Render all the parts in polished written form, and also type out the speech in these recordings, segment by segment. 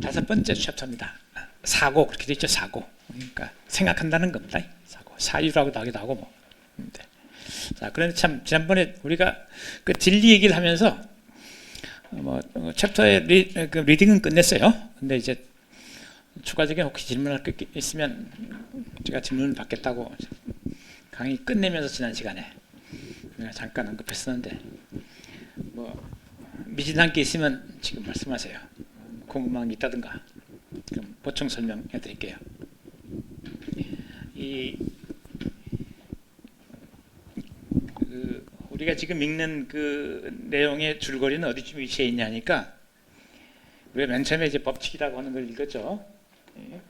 다섯 번째 챕터입니다. 사고, 그렇게 되어 있죠. 사고. 그러니까 생각한다는 겁니다. 사고. 사유라고 나기도 하고 뭐. 네. 자, 그런데 참 지난번에 우리가 그 진리 얘기를 하면서 뭐 챕터의 리딩은 끝냈어요. 근데 이제 추가적인 혹시 질문할 게 있으면 제가 질문을 받겠다고 강의 끝내면서 지난 시간에 잠깐 언급했었는데 뭐 미진한 게 있으면 지금 말씀하세요. 궁금한 게 있다든가 그럼 보충 설명해 드릴게요. 우리가 지금 읽는 그 내용의 줄거리는 어디쯤 위치해 있냐니까 우리가 맨 처음에 이제 법칙이라고 하는 걸 읽었죠. 예.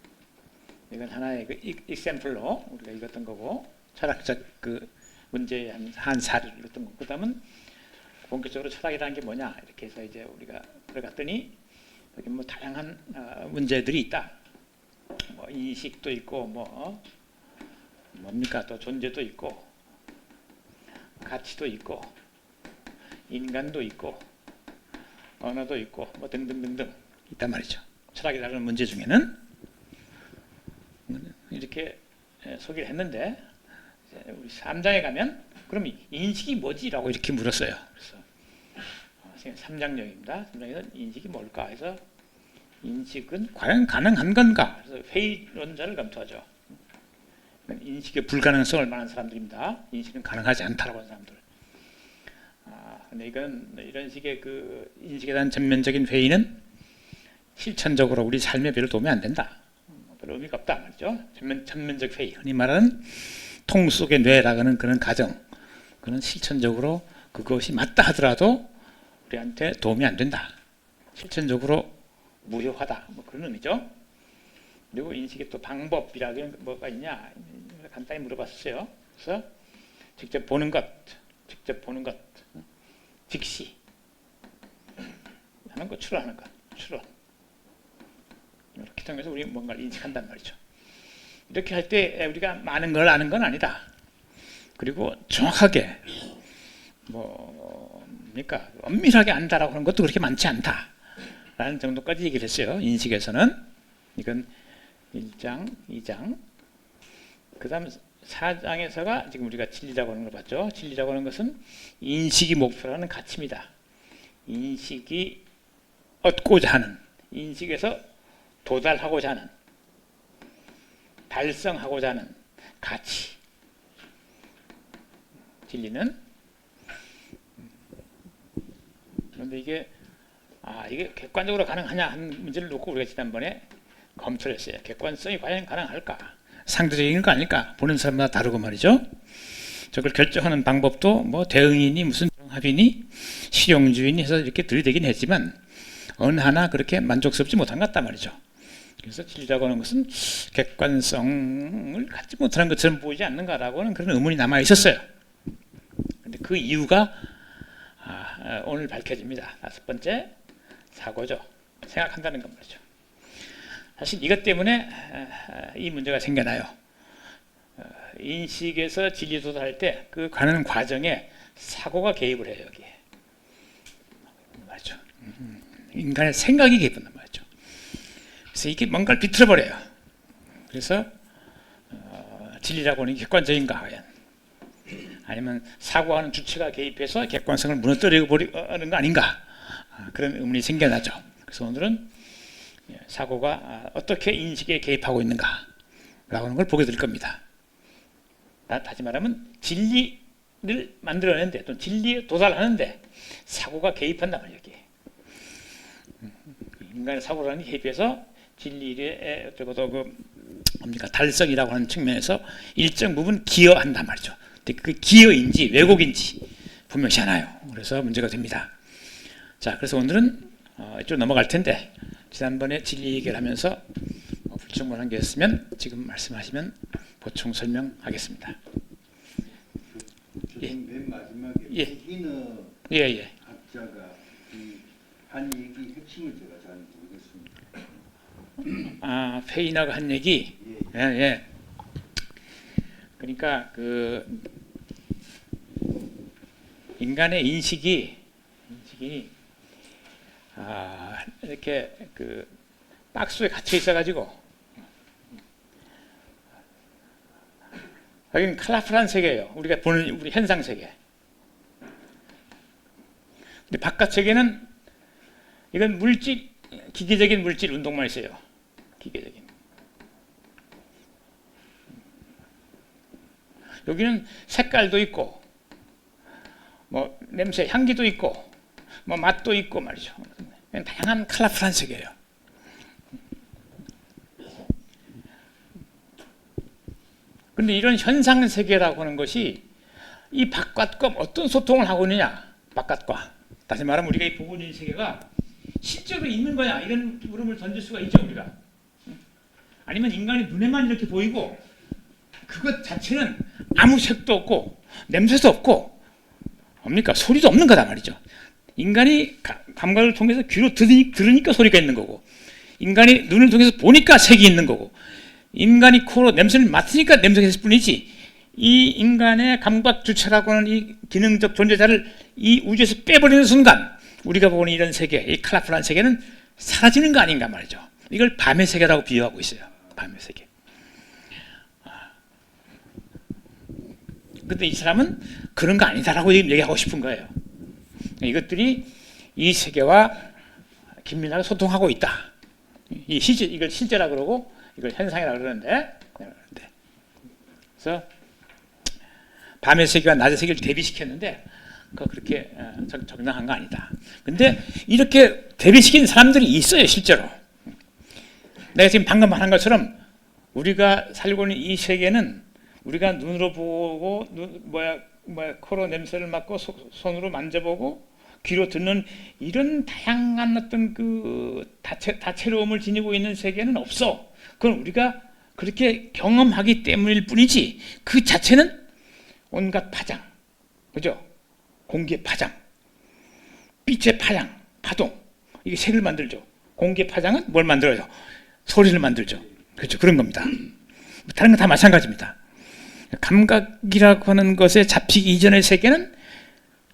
이건 하나의 그 example로 우리가 읽었던 거고 철학적 그 문제의 한 사례를 읽었던 거고 그다음은 본격적으로 철학이라는 게 뭐냐 이렇게 해서 이제 우리가 들어갔더니 여기 뭐 다양한 문제들이 있다. 뭐 인식도 있고 뭐 뭡니까 또 존재도 있고 가치도 있고 인간도 있고 언어도 있고 뭐 등등등등 있단 말이죠. 철학이라는 문제 중에는 이렇게 소개를 했는데 우리 3장에 가면 그럼 인식이 뭐지? 라고 이렇게 물었어요. 그래서 3장령입니다. 3장에서 인식이 뭘까 해서 인식은 과연 가능한 건가? 그래서 회의론자를 검토하죠. 인식의 불가능성을 말하는 사람들입니다. 인식은 가능하지 않다라고 하는 사람들. 근데 이건 이런 식의 그 인식에 대한 전면적인 회의는 실천적으로 우리 삶에 별로 도움이 안 된다. 별 의미가 없다 말이죠. 전면적 회의, 흔히 말하는 통 속의 뇌라고 하는 그런 가정, 그는 실천적으로 그것이 맞다 하더라도 우리한테 도움이 안 된다. 실천적으로 무효하다. 뭐 그런 의미죠. 그리고 인식의 또 방법이라고 뭐가 있냐 간단히 물어봤어요. 그래서 직접 보는 것, 직시 하는 것, 추론하는 것, 추론. 이렇게 통해서 우리 뭔가를 인식한단 말이죠. 이렇게 할 때 우리가 많은 걸 아는 건 아니다. 그리고 정확하게 뭡니까 엄밀하게 안다라고 하는 것도 그렇게 많지 않다라는 정도까지 얘기를 했어요. 인식에서는 이건 1장, 2장. 그 다음 4장에서가 지금 우리가 진리라고 하는 걸 봤죠. 진리라고 하는 것은 인식이 목표라는 가치입니다. 인식이 얻고자 하는, 인식에서 도달하고자 하는, 달성하고자 하는 가치. 진리는 그런데 이게 객관적으로 가능하냐 하는 문제를 놓고 우리가 지난번에 검토를 했어요. 객관성이 과연 가능할까? 상대적인 거 아닐까? 보는 사람마다 다르고 말이죠. 저걸 결정하는 방법도 뭐 대응이니 무슨 정합이니 실용주의니 해서 이렇게 들이대긴 했지만 어느 하나 그렇게 만족스럽지 못한 것 같다 말이죠. 그래서 진리라고 하는 것은 객관성을 갖지 못하는 것처럼 보이지 않는가라고 하는 그런 의문이 남아 있었어요. 근데 그 이유가 오늘 밝혀집니다. 다섯 번째 사고죠. 생각한다는 것 말이죠. 사실 이것 때문에 이 문제가 생겨나요. 인식에서 진리 도달할 때 그 가는 과정에 사고가 개입을 해요. 여기에 맞죠? 인간의 생각이 개입한단 말이죠. 그래서 이게 뭔가를 비틀어버려요. 그래서 진리라고 하는 게 객관적인가 과연 아니면 사고하는 주체가 개입해서 객관성을 무너뜨려 버리는 거 아닌가 그런 의문이 생겨나죠. 그래서 오늘은 사고가 어떻게 인식에 개입하고 있는가 라고 하는 걸 보게 될 겁니다. 다시 말하면 진리를 만들어내는데 또 진리에 도달하는데 사고가 개입한단 말이에요. 인간의 사고라는 게 개입해서 진리의 어쩌고도 뭡니까 달성이라고 하는 측면에서 일정 부분 기여한단 말이죠. 근데 그 기여인지 왜곡인지 분명치 않아요. 그래서 문제가 됩니다. 자, 그래서 오늘은 이쪽 넘어갈 텐데 지난번에 진리 얘기를 하면서 불충분한 게 있으면 지금 말씀하시면 보충 설명하겠습니다. 맨 마지막에 페이너 학자가 한 얘기 핵심을 제가 잘 모르겠습니다. 페이너가 한 얘기. 예. 그러니까 그 인간의 인식이 이렇게 그 박스에 갇혀 있어가지고 여기는 컬러풀한 세계예요. 우리가 보는 우리 현상 세계. 근데 바깥 세계는 이건 물질, 기계적인 물질 운동만 있어요. 기계적인. 여기는 색깔도 있고, 뭐 냄새, 향기도 있고, 뭐 맛도 있고 말이죠. 다양한 컬러풀한 세계예요. 그런데 이런 현상 세계라고 하는 것이 이 바깥과 어떤 소통을 하고 있느냐, 바깥과. 다시 말하면 우리가 이 보고 있는 세계가 실제로 있는 거야, 이런 물음을 던질 수가 있죠, 우리가. 아니면 인간이 눈에만 이렇게 보이고 그것 자체는 아무 색도 없고 냄새도 없고 뭡니까? 소리도 없는 거다 말이죠. 인간이 감각을 통해서 귀로 들으니까 소리가 있는 거고, 인간이 눈을 통해서 보니까 색이 있는 거고, 인간이 코로 냄새를 맡으니까 냄새가 있을 뿐이지, 이 인간의 감각 주체라고 하는 이 기능적 존재자를 이 우주에서 빼버리는 순간 우리가 보는 이런 세계, 이 컬러풀한 세계는 사라지는 거 아닌가 말이죠. 이걸 밤의 세계라고 비유하고 있어요. 밤의 세계. 근데 이 사람은 그런 거 아니다라고 얘기하고 싶은 거예요. 이것들이 이 세계와 긴밀하게 소통하고 있다. 이걸 실제라고 그러고 이걸 현상이라고 그러는데, 그래서 밤의 세계와 낮의 세계를 대비시켰는데 그렇게 적당한 거 아니다. 근데 이렇게 대비시킨 사람들이 있어요, 실제로. 내가 지금 방금 말한 것처럼 우리가 살고 있는 이 세계는 우리가 눈으로 보고 코로 냄새를 맡고 손으로 만져보고 귀로 듣는 이런 다양한 어떤 그 다채로움을 지니고 있는 세계는 없어. 그건 우리가 그렇게 경험하기 때문일 뿐이지, 그 자체는 온갖 파장, 그죠? 공기의 파장, 빛의 파장, 파동, 이게 색을 만들죠. 공기의 파장은 뭘 만들어요? 소리를 만들죠. 그렇죠. 그런 겁니다. 다른 건 다 마찬가지입니다. 감각이라고 하는 것에 잡히기 이전의 세계는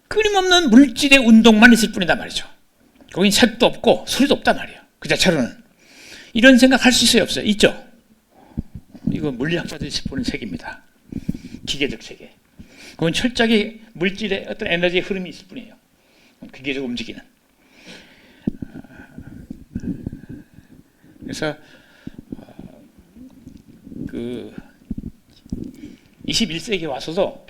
끊임없는 물질의 운동만 있을 뿐이다 말이죠. 거긴 색도 없고 소리도 없단 말이에요. 그 자체로는. 이런 생각할 수 있어요, 없어요? 있죠. 이거 물리학자들이 보는 세계입니다. 기계적 세계. 그건 철저하게 물질의 어떤 에너지의 흐름이 있을 뿐이에요. 기계적 움직이는. 그래서 그 21세기에 와서도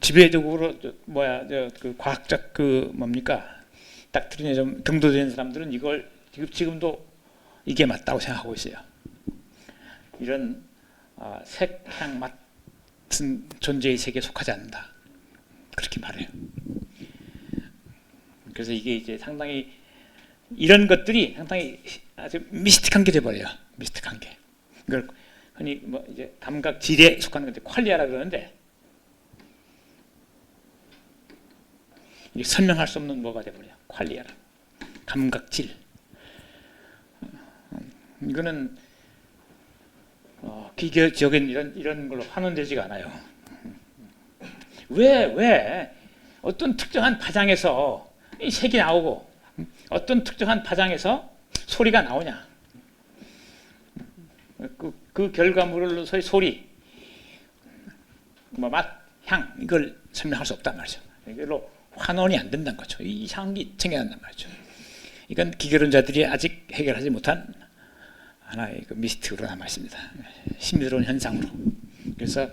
지배적으로 그 과학적 그 뭡니까 닥트린에 좀 경도된 사람들은 이걸 지금도 이게 맞다고 생각하고 있어요. 이런 색, 향, 맛은 존재의 세계에 속하지 않는다. 그렇게 말해요. 그래서 이게 이제 상당히 이런 것들이 상당히 아주 미스틱한 게 돼버려요. 미스틱한 게. 이걸 흔히 뭐 이제 감각 질에 속하는 건데 퀄리아라 그러는데, 이게 설명할 수 없는 뭐가 돼버려요. 퀄리아라. 감각 질. 이거는 기계적인 이런 걸로 환원되지가 않아요. 왜 어떤 특정한 파장에서 이 색이 나오고 어떤 특정한 파장에서 소리가 나오냐? 그 결과물로서의 소리, 뭐 맛, 향, 이걸 설명할 수 없단 말이죠. 이걸로 환원이 안 된다는 거죠. 이 향기 생겨난단 말이죠. 이건 기계론자들이 아직 해결하지 못한 하나의 그 미스틱으로 남아 있습니다. 신비로운 현상으로. 그래서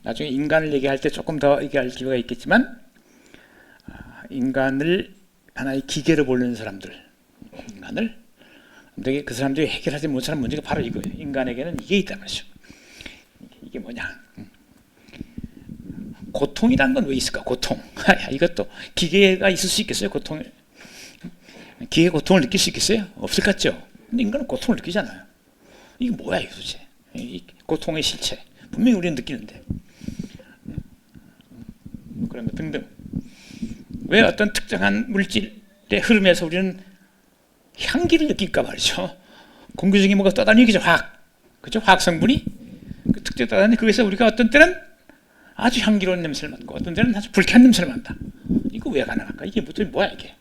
나중에 인간을 얘기할 때 조금 더 얘기할 기회가 있겠지만, 인간을 하나의 기계로 보는 사람들, 인간을 근데 그 사람들이 해결하지 못하는 문제가 바로 이거예요. 인간에게는 이게 있단 말이죠. 이게 뭐냐? 고통이란 건 왜 있을까? 고통. 이것도 기계가 있을 수 있겠어요? 고통을. 기계 고통을 느낄 수 있겠어요? 없을 것 같죠? 근데 인간은 고통을 느끼잖아요. 이게 뭐야 이게 도대체? 이 고통의 실체. 분명히 우리는 느끼는데. 그런 것 등등. 왜 어떤 특정한 물질의 흐름에서 우리는 향기를 느낄까 말이죠. 공기 중에 뭐가 떠다니기죠. 화학. 그죠? 화학 성분이 그 특정 떠다니는데 거기서 우리가 어떤 때는 아주 향기로운 냄새를 맡고 어떤 때는 아주 불쾌한 냄새를 맡다. 이거 왜 가능할까? 이게 뭐야 이게?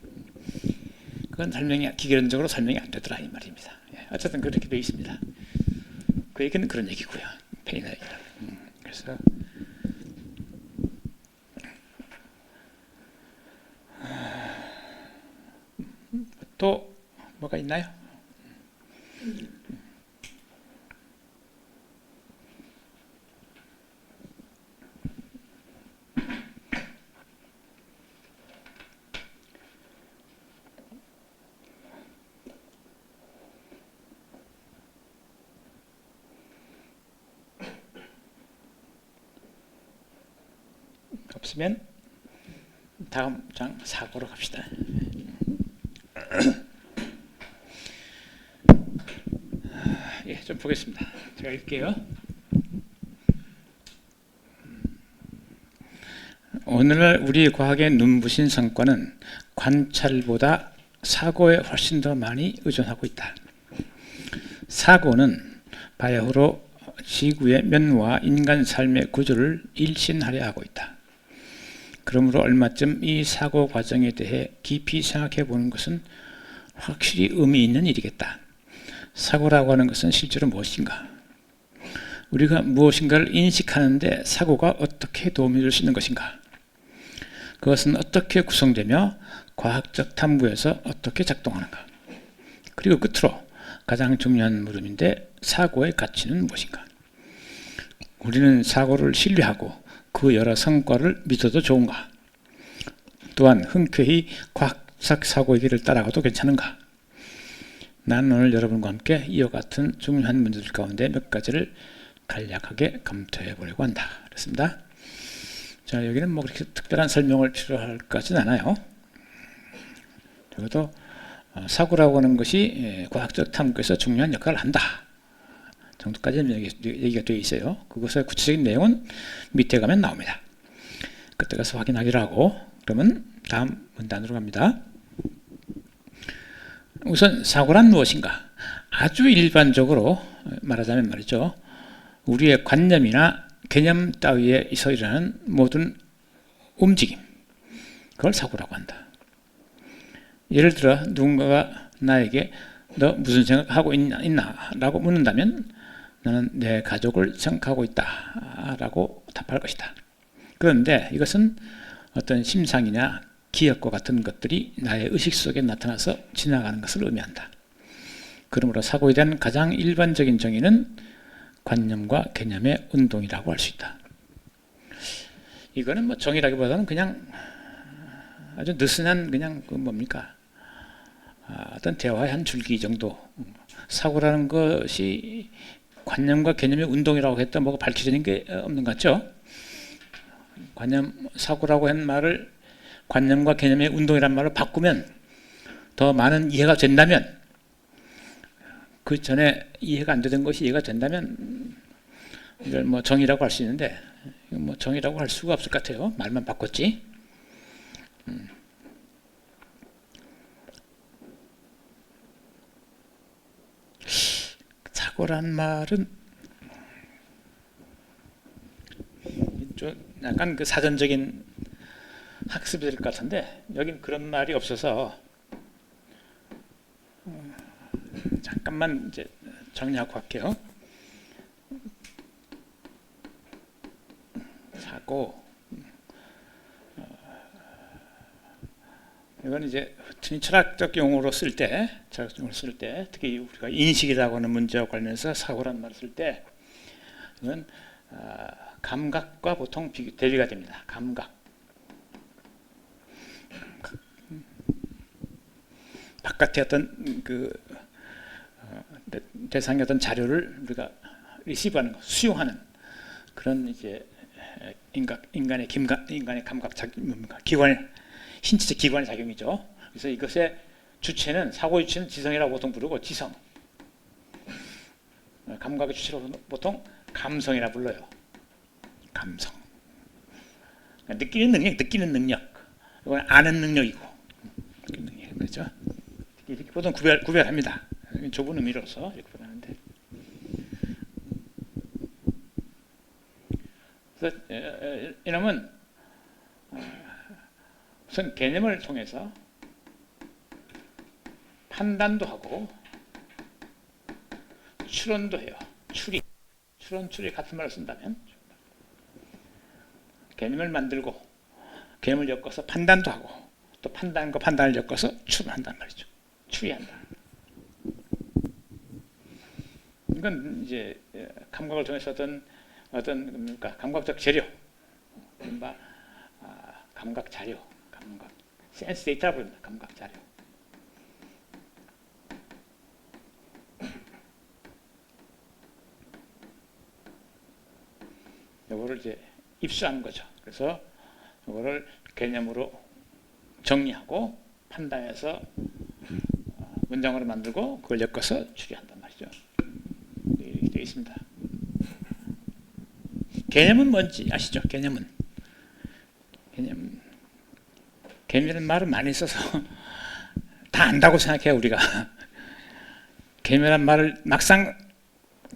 그건 설명이 기계론적으로 설명이 안 되더라 이 말입니다. 예, 어쨌든 그렇게 되어 있습니다. 그 얘기는 그런 얘기고요. 페이너 얘기는. 그래서 또 뭐가 있나요? 없으면 다음 장 사고로 갑시다. 예, 좀 보겠습니다. 제가 읽게요. 오늘날 우리 과학의 눈부신 성과는 관찰보다 사고에 훨씬 더 많이 의존하고 있다. 사고는 바야흐로 지구의 면모와 인간 삶의 구조를 일신하려 하고 있다. 그러므로 얼마쯤 이 사고 과정에 대해 깊이 생각해 보는 것은 확실히 의미 있는 일이겠다. 사고라고 하는 것은 실제로 무엇인가? 우리가 무엇인가를 인식하는데 사고가 어떻게 도움이 줄 수 있는 것인가? 그것은 어떻게 구성되며 과학적 탐구에서 어떻게 작동하는가? 그리고 끝으로 가장 중요한 물음인데 사고의 가치는 무엇인가? 우리는 사고를 신뢰하고 그 여러 성과를 믿어도 좋은가? 또한 흔쾌히 과학적 사고의 길을 따라가도 괜찮은가? 나는 오늘 여러분과 함께 이와 같은 중요한 문제들 가운데 몇 가지를 간략하게 검토해 보려고 한다. 그렇습니다. 자, 여기는 뭐 그렇게 특별한 설명을 필요할 것 같지는 않아요. 적어도 사고라고 하는 것이 과학적 탐구에서 중요한 역할을 한다 정도까지는 얘기가 되어 있어요. 그것의 구체적인 내용은 밑에 가면 나옵니다. 그때 가서 확인하기로 하고, 그러면 다음 문단으로 갑니다. 우선 사고란 무엇인가? 아주 일반적으로 말하자면 말이죠, 우리의 관념이나 개념 따위에서 일어나는 모든 움직임, 그걸 사고라고 한다. 예를 들어 누군가가 나에게 너 무슨 생각하고 있나? 라고 묻는다면 나는 내 가족을 생각하고 있다 라고 답할 것이다. 그런데 이것은 어떤 심상이나 기억과 같은 것들이 나의 의식 속에 나타나서 지나가는 것을 의미한다. 그러므로 사고에 대한 가장 일반적인 정의는 관념과 개념의 운동이라고 할 수 있다. 이거는 뭐 정의라기보다는 그냥 아주 느슨한 그냥 그 뭡니까? 어떤 대화의 한 줄기 정도. 사고라는 것이 관념과 개념의 운동이라고 했다 뭐가 밝혀지는 게 없는 것 같죠? 사고라고 한 말을 관념과 개념의 운동이란 말로 바꾸면 더 많은 이해가 된다면, 그 전에 이해가 안 되던 것이 이해가 된다면 이걸 뭐 정의라고 할 수 있는데, 뭐 정의라고 할 수가 없을 것 같아요. 말만 바꿨지. 사고란 말은 좀 약간 그 사전적인 학습이 될 것 같은데 여긴 그런 말이 없어서 잠깐만 이제 정리하고 갈게요. 사고, 이건 이제 흔히 철학적 용어로 쓸 때, 특히 우리가 인식이라고 하는 문제와 관련해서 사고라는 말을 쓸 때, 이건 감각과 보통 대비가 됩니다. 감각. 바깥의 어떤 그 대상의 어떤 자료를 우리가 리시브하는 거, 수용하는 그런 이제 인간의 감각 기관, 신체적 기관의 작용이죠. 그래서 이것의 주체는, 사고의 주체는 지성이라고 보통 부르고, 지성. 감각의 주체로 보통 감성이라 불러요. 감성. 느끼는 능력. 이건 아는 능력이고. 그렇죠? 이렇게 보통 구별합니다. 좁은 의미로서 이렇게 구별하는데. 그래서 이놈은 우선 개념을 통해서 판단도 하고 추론도 해요. 추리 같은 말을 쓴다면 개념을 만들고 개념을 엮어서 판단도 하고 또 판단과 판단을 엮어서 추론한단 말이죠. 추리한다. 이건 이제 감각을 통해서 어떤 뭡니까? 감각적 재료, 감각 자료, 감각 센스 데이터라고 부릅니다. 감각 자료. 이거를 이제 입수하는 거죠. 그래서 이거를 개념으로 정리하고 판단해서 문장으로 만들고 그걸 엮어서 추리한단 말이죠. 이렇게 되어 있습니다. 개념은 뭔지 아시죠? 개념이라는 말을 많이 써서 다 안다고 생각해요, 우리가. 개념이라는 말을 막상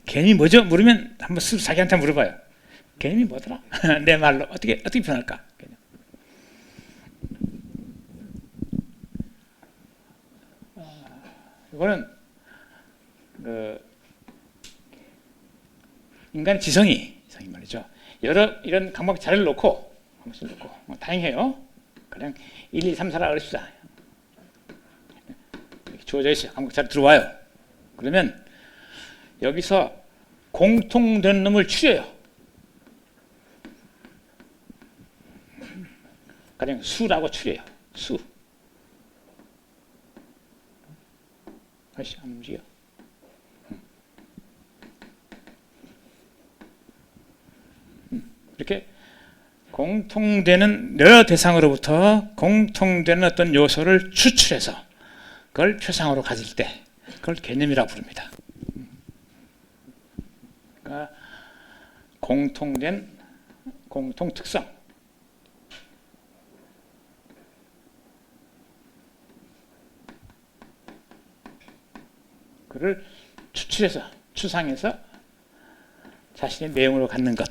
개념이 뭐죠? 물으면 한번 자기한테 물어봐요. 개념이 뭐더라? 내 말로 어떻게 표현할까? 개념. 이거는 인간의 지성이 말이죠. 여러 이런 감각 자료를 놓고 다행해요. 그냥 1, 2, 3, 4라 그럽시다. 이렇게 주어져 있어요. 감각 자료 들어와요. 그러면 여기서 공통된 놈을 추려요. 그냥 수라고 추려요. 수. 다시 안 움직여. 이렇게 공통되는 여러 대상으로부터 공통되는 어떤 요소를 추출해서 그걸 표상으로 가질 때 그걸 개념이라고 부릅니다. 그러니까 공통된 공통특성, 그를 추출해서 추상해서 자신의 내용으로 갖는 것,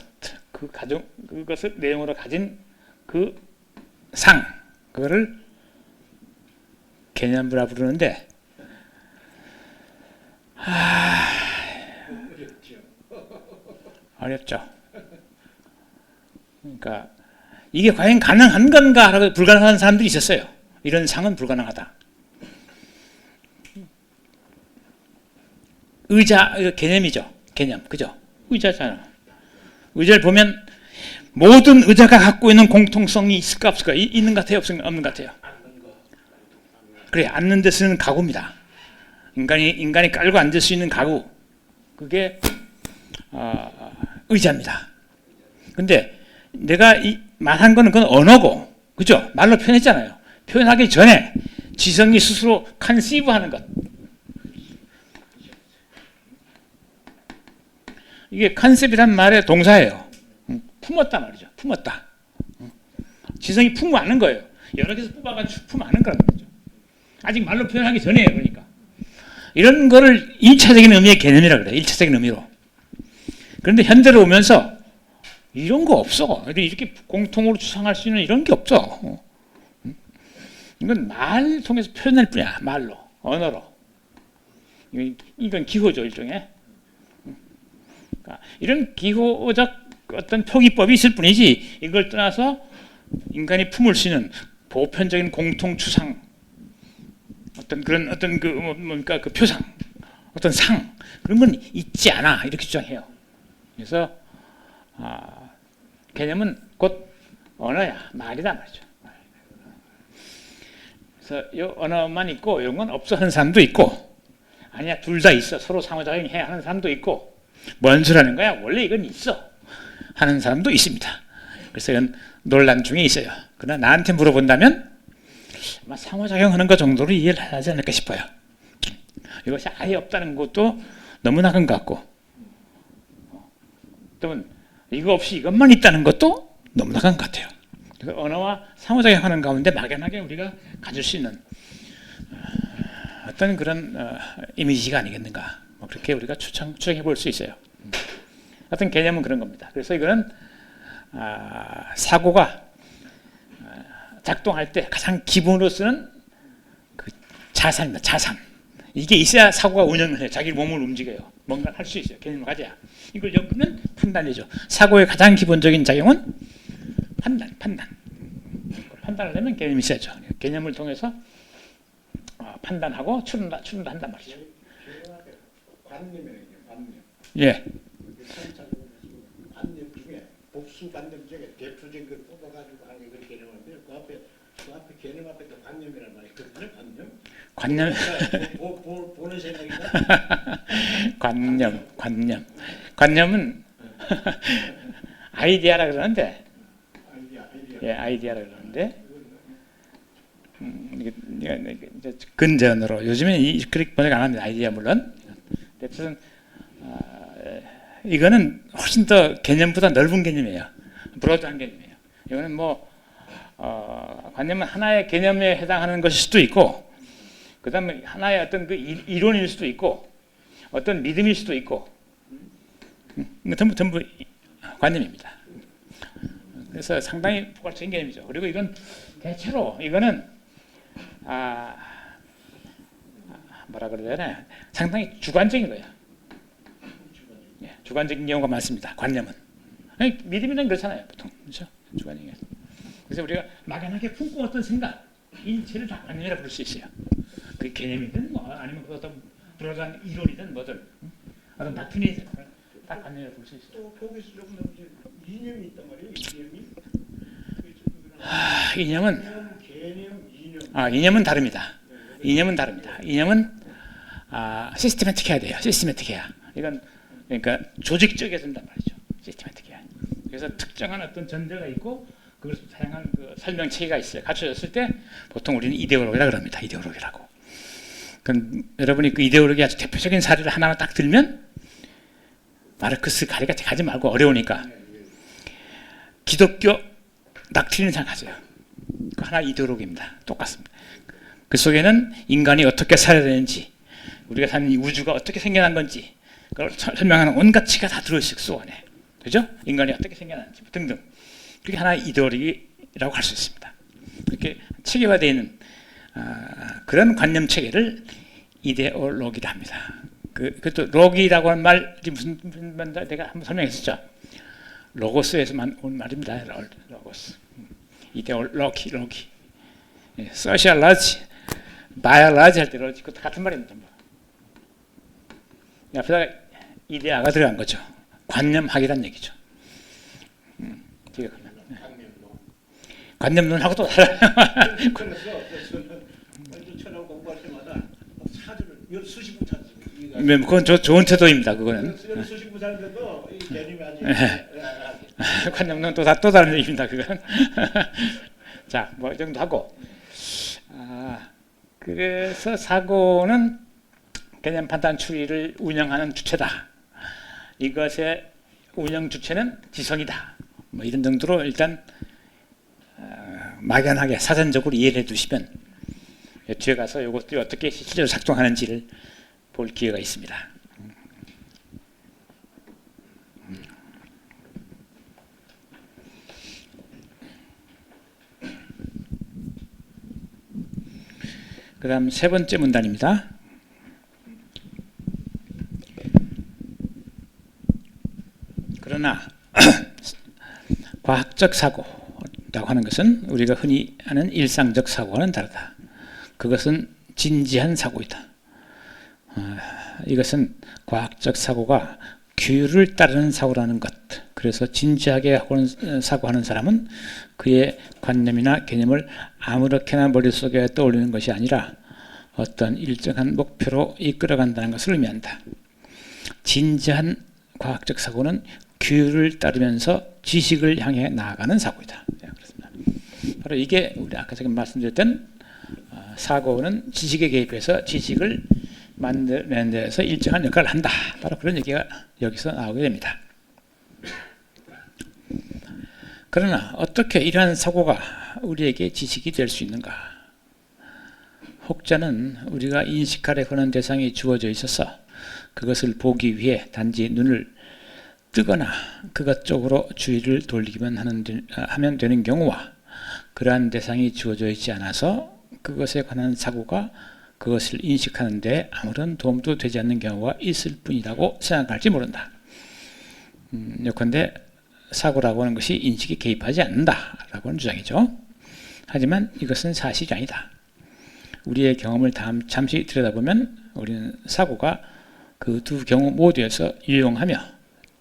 그것을 내용으로 가진 그 상, 그거를 개념이라 부르는데, 어렵죠. 그러니까 이게 과연 가능한 건가라고 불가능한 사람들이 있었어요. 이런 상은 불가능하다. 의자 개념이죠. 개념, 그죠? 의자잖아. 의자를 보면 모든 의자가 갖고 있는 공통성이 있을까 없을까? 있는 것 같아요, 없는 것 같아요? 그래, 앉는 데 쓰는 가구입니다. 인간이 깔고 앉을 수 있는 가구, 그게 의자입니다. 근데 내가 말한 거는 그건 언어고, 그죠? 말로 표현했잖아요. 표현하기 전에 지성이 스스로 컨시브하는 것. 이게 컨셉이란 말의 동사예요. 품었다 말이죠. 품었다. 지성이 품어하는 거예요. 여러 개서 뽑아가지고 품어하는 거란 말이죠. 아직 말로 표현하기 전에요. 그러니까 이런 거를 1차적인 의미의 개념이라고 그래요. 1차적인 의미로. 그런데 현대로 오면서 이런 거 없어. 이렇게 공통으로 추상할 수 있는 이런 게 없어. 이건 말 통해서 표현할 뿐이야. 말로, 언어로. 이건 기호죠, 일종의. 이런 기호적 어떤 표기법이 있을 뿐이지, 이걸 떠나서 인간이 품을 수 있는 보편적인 공통 추상, 어떤 그런 어떤 뭡니까 그 표상, 어떤 상, 그런 건 있지 않아, 이렇게 주장해요. 그래서 개념은 곧 언어야, 말이다 말이죠. 그래서 이 언어만 있고 이런 건 없어 하는 사람도 있고, 아니야 둘 다 있어, 서로 상호작용해 하는 사람도 있고, 뭔 소리 하는 거야? 원래 이건 있어 하는 사람도 있습니다. 그래서 이건 논란 중에 있어요. 그러나 나한테 물어본다면 아마 상호작용하는 것 정도로 이해를 하지 않을까 싶어요. 이것이 아예 없다는 것도 너무 나간 것 같고, 또 이거 없이 이것만 있다는 것도 너무 나간 것 같아요. 그래서 언어와 상호작용하는 가운데 막연하게 우리가 가질 수 있는 어떤 그런 이미지가 아니겠는가, 그렇게 우리가 추정해 볼 수 있어요. 어떤 개념은 그런 겁니다. 그래서 이거는 사고가 작동할 때 가장 기본으로 쓰는 그 자산입니다. 자산. 이게 있어야 사고가 운영을 해요. 자기 몸을 움직여요. 뭔가 할 수 있어요. 개념을 가져야. 이걸 엮으면 판단이죠. 사고의 가장 기본적인 작용은 판단. 판단을 하면 개념이 있어야죠. 개념을 통해서 판단하고 추론도 한단 말이죠. 관념이에요. 관념. 예. 관념 중에 복수 관념 중에 대표적인 걸 뽑아가지고 하는 그 개념인데 그 앞에 개념 앞에 또 관념이라는 말이 있거든요. 관념. 보는 생각이나. 관념은 아이디어라 그러는데, 아이디어. 예, 아이디어라 그러는데, 이제 근전으로 요즘에 그렇게 번역 안 합니다. 아이디어 물론. 어쨌든 이거는 훨씬 더 개념보다 넓은 개념이에요. 브로드한 개념이에요. 이거는 관념은 하나의 개념에 해당하는 것일 수도 있고, 그 다음에 하나의 어떤 그 이론일 수도 있고, 어떤 믿음일 수도 있고, 전부 관념입니다. 그래서 상당히 포괄적인 개념이죠. 그리고 이건 대체로 이거는 뭐라 그래야 되나, 상당히 주관적인 거예요. 예, 주관적인 경우가 많습니다. 관념은. 아니, 믿음이란 그렇잖아요, 보통. 그렇죠? 주관적인. 그래서 우리가 막연하게 품고 어떤 생각, 인체를 다 관념이라 부를 수 있어요. 그 개념이든 아니면 어떤 불어난 이론이든 뭐든 어떤 다툼이든 다 관념이라 부를 수 있어요. 또 거기서 조금 이념이 있단 말이에요. 이념은 개념, 이념. 이념은 다릅니다. 이념은 다릅니다. 이념은 시스테매틱해야 돼요. 시스테매틱해야. 이건 그러니까 조직적이어야 된단 말이죠. 시스테매틱해야. 그래서 특정한 어떤 전제가 있고 그것을 사용한 그 설명 체계가 있어요. 갖춰졌을 때 보통 우리는 이데올로기라고 합니다. 이데올로기라고. 그럼 여러분이 그 이데올로기 아주 대표적인 사례를 하나만 딱 들면 마르크스 가리같이 가지 말고 어려우니까 기독교 닥트린을 생각하세요. 그 하나 이데올로기입니다. 똑같습니다. 그 속에는 인간이 어떻게 살아야 되는지, 우리가 사는 이 우주가 어떻게 생겨난 건지, 그걸 설명하는 온갖 치가 다 들어있어요. 그 속 안에. 그죠? 인간이 어떻게 생겨났는지 등등. 그게 하나의 이데올로기라고 할 수 있습니다. 그렇게 체계화되어 있는 그런 관념 체계를 이데올로기라 합니다. 그것도 로기라고 하는 말이 무슨 말인지 내가 한번 설명했었죠. 로고스에서만 온 말입니다. 로고스. 이데올로기. 소셜러지, 바이올러지 할 때 로지 그것도 같은 말입니다. 앞에다가 이데아가 들어간 거죠. 관념학이란 얘기죠. 관념론하고 또 달라요. 그래서 저는 공부할 때마다 사주를 수십 분 찾습니다. 그건 좋은 태도입니다. 그거는. 수십 분 찾는데도 이 개념이 아직 관념론 또 다른 얘기입니다. 그건. 자, 뭐 이 정도 하고. 그래서 사고는 개념 판단 추리를 운영하는 주체다. 이것의 운영 주체는 지성이다. 뭐 이런 정도로 일단 막연하게 사전적으로 이해를 해두시면 뒤에 가서 이것들이 어떻게 실제로 작동하는지를 볼 기회가 있습니다. 그 다음 세 번째 문단입니다. 그러나 과학적 사고라고 하는 것은 우리가 흔히 하는 일상적 사고와는 다르다. 그것은 진지한 사고이다. 이것은 과학적 사고가 규율을 따르는 사고라는 것. 그래서 진지하게 사고하는 사람은 그의 관념이나 개념을 아무렇게나 머릿속에 떠올리는 것이 아니라 어떤 일정한 목표로 이끌어간다는 것을 의미한다. 진지한 과학적 사고는 규율을 따르면서 지식을 향해 나아가는 사고이다. 그렇습니다. 바로 이게 우리 아까 제가 말씀드렸던 사고는 지식에 개입해서 지식을 만드는 데서 일정한 역할을 한다. 바로 그런 얘기가 여기서 나오게 됩니다. 그러나 어떻게 이러한 사고가 우리에게 지식이 될 수 있는가? 혹자는 우리가 인식하려 하는 대상이 주어져 있어서 그것을 보기 위해 단지 눈을 뜨거나 그것 쪽으로 주의를 돌리기만 하면 되는 경우와 그러한 대상이 주어져 있지 않아서 그것에 관한 사고가 그것을 인식하는 데 아무런 도움도 되지 않는 경우가 있을 뿐이라고 생각할지 모른다. 예컨대 사고라고 하는 것이 인식에 개입하지 않는다라고 하는 주장이죠. 하지만 이것은 사실이 아니다. 우리의 경험을 잠시 들여다보면 우리는 사고가 그 두 경우 모두에서 유용하며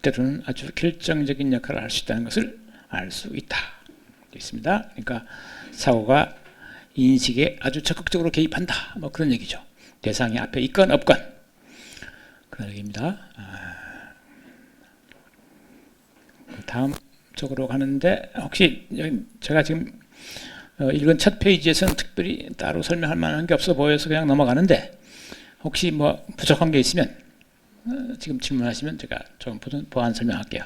때로는 아주 결정적인 역할을 할 수 있다는 것을 알 수 있다. 있습니다. 그러니까 사고가 인식에 아주 적극적으로 개입한다. 뭐 그런 얘기죠. 대상이 앞에 있건 없건 그런 얘기입니다. 다음 쪽으로 가는데 혹시 제가 지금 읽은 첫 페이지에서는 특별히 따로 설명할 만한 게 없어 보여서 그냥 넘어가는데 혹시 뭐 부족한 게 있으면 지금 질문하시면 제가 조금 보완 설명할게요.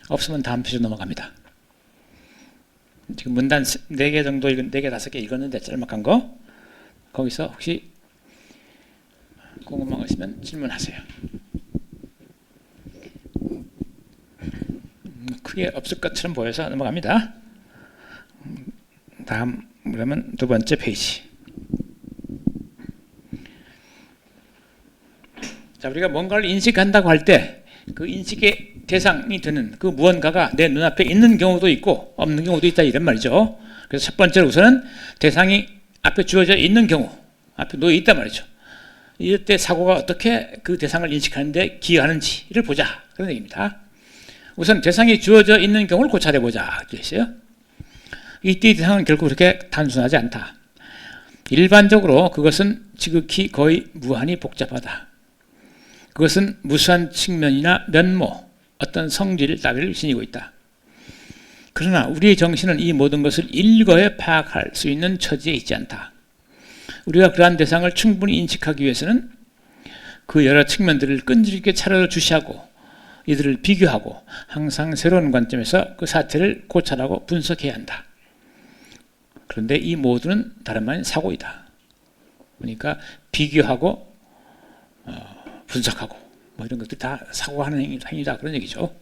없으면 다음 페이지 넘어갑니다. 지금 문단 4개 정도 4개 5개 읽었는데 짤막한 거 거기서 혹시 궁금한 거 있으면 질문하세요. 크게 없을 것처럼 보여서 넘어갑니다. 다음 그러면 두 번째 페이지. 자, 우리가 뭔가를 인식한다고 할 때 그 인식의 대상이 되는 그 무언가가 내 눈앞에 있는 경우도 있고 없는 경우도 있다 이런 말이죠. 그래서 첫 번째로 우선은 대상이 앞에 주어져 있는 경우, 앞에 놓여 있단 말이죠. 이럴 때 사고가 어떻게 그 대상을 인식하는 데 기여하는지를 보자 그런 얘기입니다. 우선 대상이 주어져 있는 경우를 고찰해 보자 이랬어요. 이때 대상은 결국 그렇게 단순하지 않다. 일반적으로 그것은 지극히 거의 무한히 복잡하다. 그것은 무수한 측면이나 면모, 어떤 성질 따위를 지니고 있다. 그러나 우리의 정신은 이 모든 것을 일거에 파악할 수 있는 처지에 있지 않다. 우리가 그러한 대상을 충분히 인식하기 위해서는 그 여러 측면들을 끈질기게 차례로 주시하고 이들을 비교하고 항상 새로운 관점에서 그 사태를 고찰하고 분석해야 한다. 그런데 이 모두는 다른 말인 사고이다. 그러니까 비교하고 분석하고 뭐 이런 것들이 다 사고가 하는 행위다 그런 얘기죠.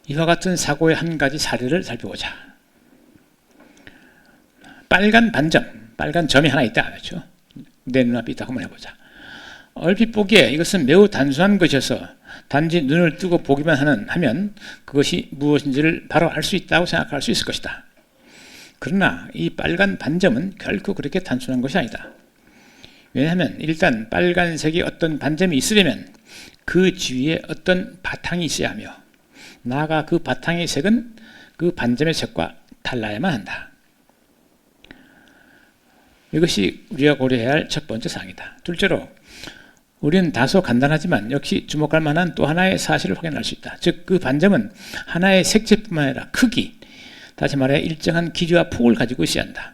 이와 같은 사고의 한 가지 사례를 살펴보자. 빨간 반점, 빨간 점이 하나 있다. 그렇죠? 내 눈앞에 있다고 한번 해보자. 얼핏 보기에 이것은 매우 단순한 것이어서 단지 눈을 뜨고 보기만 하면 그것이 무엇인지를 바로 알 수 있다고 생각할 수 있을 것이다. 그러나 이 빨간 반점은 결코 그렇게 단순한 것이 아니다. 왜냐하면 일단 빨간색이 어떤 반점이 있으려면 그 주위에 어떤 바탕이 있어야 하며 나아가 그 바탕의 색은 그 반점의 색과 달라야만 한다. 이것이 우리가 고려해야 할 첫 번째 사항이다. 둘째로 우리는 다소 간단하지만 역시 주목할 만한 또 하나의 사실을 확인할 수 있다. 즉 그 반점은 하나의 색채뿐만 아니라 크기, 다시 말해 일정한 길이와 폭을 가지고 있어야 한다.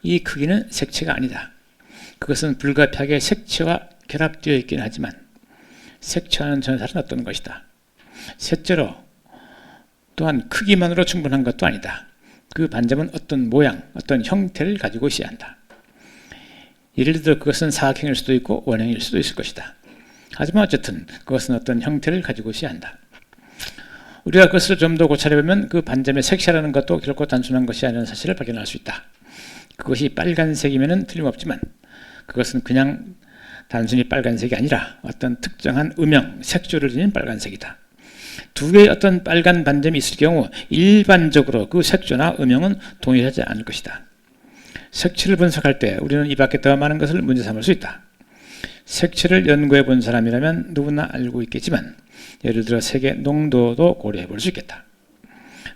이 크기는 색채가 아니다. 그것은 불가피하게 색채와 결합되어 있긴 하지만 색채와는 전혀 다른 어떤 것이다. 셋째로 또한 크기만으로 충분한 것도 아니다. 그 반점은 어떤 모양, 어떤 형태를 가지고 있어야 한다. 예를 들어 그것은 사각형일 수도 있고 원형일 수도 있을 것이다. 하지만 어쨌든 그것은 어떤 형태를 가지고 있어야 한다. 우리가 그것을 좀 더 고찰해보면 그 반점의 색채라는 것도 결코 단순한 것이 아니라는 사실을 발견할 수 있다. 그것이 빨간색이면 틀림없지만 그것은 그냥 단순히 빨간색이 아니라 어떤 특정한 음영, 색조를 지닌 빨간색이다. 두 개의 어떤 빨간 반점이 있을 경우 일반적으로 그 색조나 음영은 동일하지 않을 것이다. 색채를 분석할 때 우리는 이 밖에 더 많은 것을 문제 삼을 수 있다. 색채를 연구해 본 사람이라면 누구나 알고 있겠지만 예를 들어 색의 농도도 고려해 볼 수 있겠다.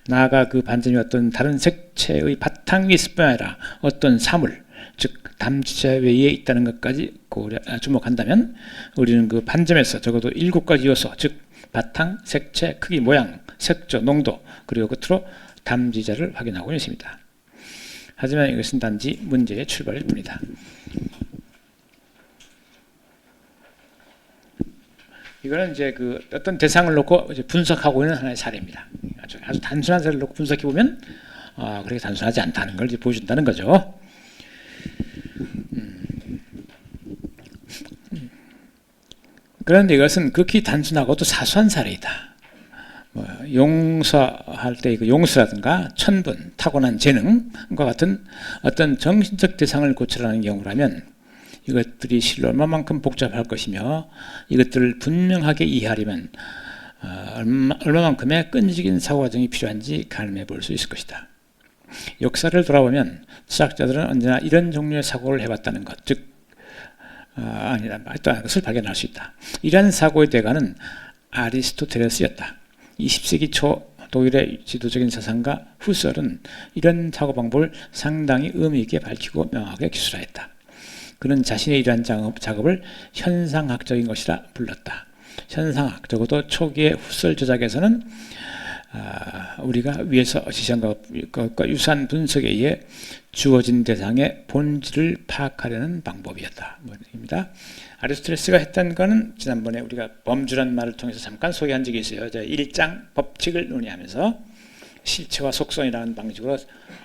나아가 그 반점이 어떤 다른 색채의 바탕 위에 있을 뿐 아니라 어떤 사물, 즉 담지체 외에 있다는 것까지 주목한다면 우리는 그 반점에서 적어도 7가지 요소, 즉 바탕, 색채, 크기, 모양, 색조, 농도, 그리고 끝으로 담지자를 확인하고 있습니다. 하지만 이것은 단지 문제의 출발일 뿐이다. 이거는 이제 그 어떤 대상을 놓고 이제 분석하고 있는 하나의 사례입니다. 아주 단순한 사례를 놓고 분석해 보면 그렇게 단순하지 않다는 걸 이제 보여준다는 거죠. 그런데 이것은 극히 단순하고도 사소한 사례이다. 용서할 때 그 용서라든가 천분, 타고난 재능과 같은 어떤 정신적 대상을 고쳐라는 경우라면 이것들이 실로 얼마만큼 복잡할 것이며 이것들을 분명하게 이해하려면 얼마만큼의 끈질긴 사고 과정이 필요한지 가늠해 볼 수 있을 것이다. 역사를 돌아보면 철학자들은 언제나 이런 종류의 사고를 해봤다는 것, 즉 아니라 또한 것을 발견할 수 있다. 이러한 사고의 대가는 아리스토텔레스였다. 20세기 초 독일의 지도적인 사상가 후설은 이런 사고방법을 상당히 의미 있게 밝히고 명확하게 기술화했다. 그는 자신의 이러한 작업을 현상학적인 것이라 불렀다. 현상학, 적어도 초기의 후설 조작에서는 우리가 위에서 지시한 것과 유사한 분석에 의해 주어진 대상의 본질을 파악하려는 방법이었다. 입니다. 아리스토텔레스가 했던 것은 지난번에 우리가 범주란 말을 통해서 잠깐 소개한 적이 있어요. 일장 법칙을 논의하면서 실체와 속성이라는 방식으로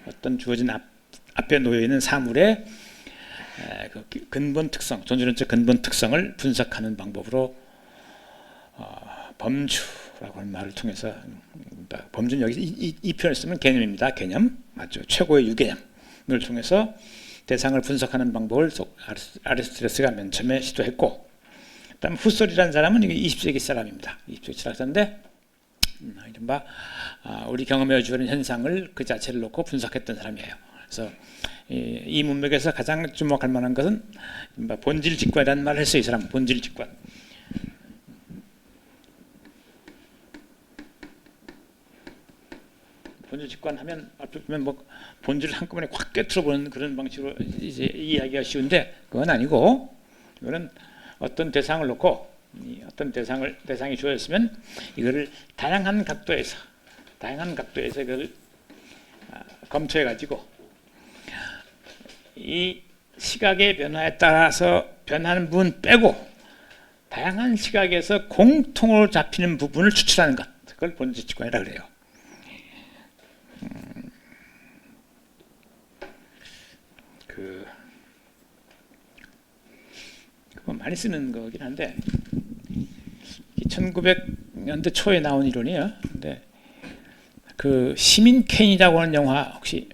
어떤 주어진 앞에 놓여 있는 사물의 그 근본 특성, 존재론적 근본 특성을 분석하는 방법으로 범주라고 하는 말을 통해서 범주는 여기서 이 표현을 쓰면 개념입니다. 개념 맞죠? 최고의 유개념을 통해서 대상을 분석하는 방법을 아리스토텔레스가 맨 처음에 시도했고, 그다음 후설이라는 사람은 20세기 사람입니다. 20세기 철학자인데 이른바 우리 경험에 주어진 현상을 그 자체를 놓고 분석했던 사람이에요. 그래서 이 문맥에서 가장 주목할 만한 것은 본질직관이라는 말을 했어요. 이 사람은 본질직관. 본질직관 하면 앞에 보면 뭐 본질을 한꺼번에 확 꿰뚫어보는 그런 방식으로 이제 이해하기가 쉬운데 그건 아니고, 이거는 어떤 대상을 놓고 어떤 대상이 주어졌으면 이거를 다양한 각도에서 이걸 검토해 가지고 이 시각의 변화에 따라서 변하는 부분 빼고 다양한 시각에서 공통으로 잡히는 부분을 추출하는 것, 그걸 본질직관이라고 그래요. 그거 많이 쓰는 거긴 한데 1900년대 초에 나온 이론이에요. 근데 그 시민 케인이라고 하는 영화 혹시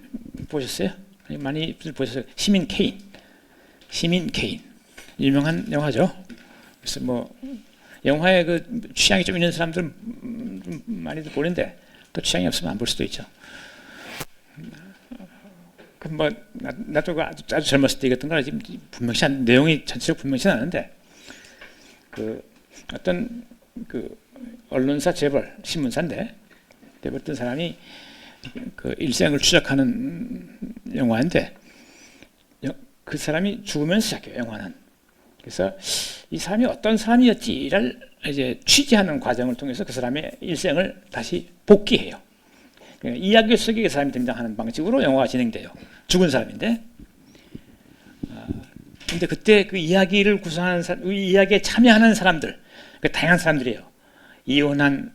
보셨어요? 많이 보셨어요? 시민 케인 유명한 영화죠. 그래서 뭐 영화에 그 취향이 좀 있는 사람들은 좀 많이들 보는데 또 취향이 없으면 안 볼 수도 있죠. 그 뭐 나도 아주 젊었을 때 읽었던 거라 지금 분명치 않은 내용이 전체적으로 분명치 않은데 그 어떤 그 언론사 재벌 신문사인데 어떤 사람이 그 일생을 추적하는 영화인데 그 사람이 죽으면서 시작해요. 영화는. 그래서 이 사람이 어떤 사람이었지를 이제 취재하는 과정을 통해서 그 사람의 일생을 다시 복기해요. 이야기 속에 그 사람이 등장하는 방식으로 영화가 진행돼요. 죽은 사람인데. 근데 그때 그 이야기를 구성하는 사람, 그 이야기에 참여하는 사람들, 그 다양한 사람들이에요. 이혼한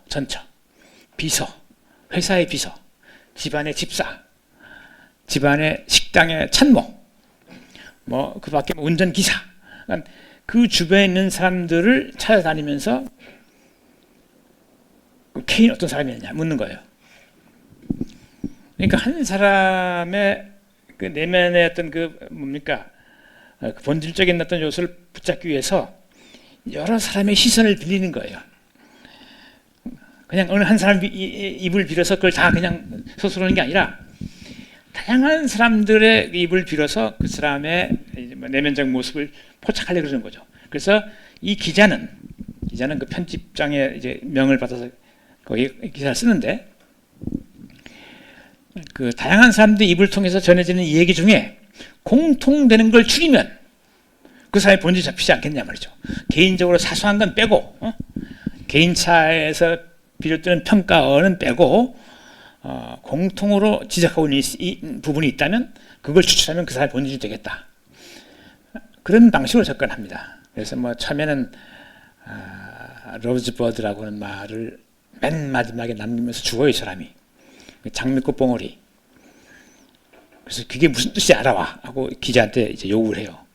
전처, 비서, 회사의 비서, 집안의 집사, 집안의 식당의 참모, 뭐 그 밖에 운전기사, 그러니까 그 주변에 있는 사람들을 찾아다니면서 케인 어떤 사람이었냐 묻는 거예요. 그러니까 한 사람의 그 내면의 어떤 그 뭡니까 그 본질적인 어떤 요소를 붙잡기 위해서 여러 사람의 시선을 빌리는 거예요. 그냥 어느 한 사람 입을 빌어서 그걸 다 그냥 서술하는 게 아니라 다양한 사람들의 입을 빌어서 그 사람의 내면적 모습을 포착하려고 그러는 거죠. 그래서 이 기자는 그 편집장의 이제 명을 받아서 거기 기사를 쓰는데 그 다양한 사람들의 입을 통해서 전해지는 이 얘기 중에 공통되는 걸 추리면 그 사람의 본질이 잡히지 않겠냐 말이죠. 개인적으로 사소한 건 빼고 개인차에서 비롯되는 평가어는 빼고 공통으로 지적하고 있는 이 부분이 있다면 그걸 추출하면 그 사람의 본질이 되겠다. 그런 방식으로 접근합니다. 그래서 뭐 처음에는 로즈버드라고 하는 말을 맨 마지막에 남기면서 죽어요, 이 사람이. 장미꽃 봉오리. 그래서 그게 무슨 뜻이 알아와 하고 기자한테 이제 요구를 해요.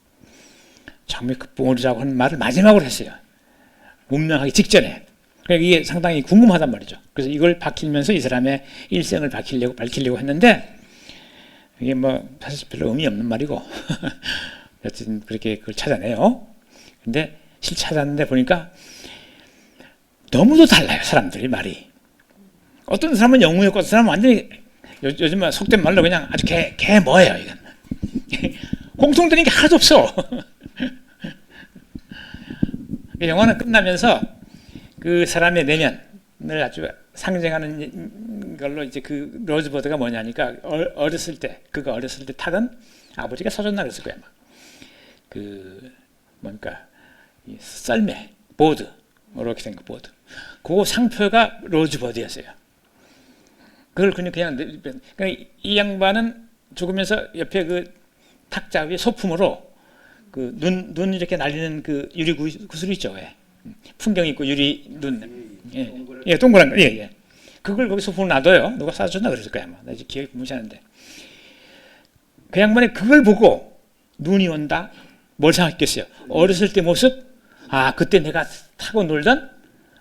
장미꽃 봉오리라고 하는 말을 마지막으로 했어요. 운명하기 직전에. 그러니까 이게 상당히 궁금하단 말이죠. 그래서 이걸 밝히면서 이 사람의 일생을 밝히려고 했는데 이게 뭐 사실 별로 의미 없는 말이고 여튼 그렇게 그걸 찾아내요. 근데 실 찾았는데 보니까 너무도 달라요, 사람들이 말이. 어떤 사람은 영웅이었고 어떤 사람은 완전히 요즘 속된 말로 그냥 아주 개 뭐예요, 이건. 공통되는 게 하나도 없어. 영화는 끝나면서 그 사람의 내면을 아주 상징하는 걸로 이제 그 로즈버드가 뭐냐니까 어렸을 때 그가 어렸을 때 타던 아버지가 사줬나 그랬을 거야. 그 뭡니까 이 썰매 보드 이렇게 된 거 보드. 그 상표가 로즈버드였어요. 그걸 그냥 그러니까 이 양반은 죽으면서 옆에 그 탁자 위에 소품으로 그 눈 이렇게 날리는 그 유리 구슬 있죠, 왜? 풍경 있고 유리 눈, 예, 동그란 거, 예. 그걸 거기 소품을 놔둬요. 누가 사줬나 그랬을 거야, 아마. 나 이제 기억이 무시하는데. 그 양반이 그걸 보고 눈이 온다. 뭘 생각했겠어요? 어렸을 때 모습, 아 그때 내가 타고 놀던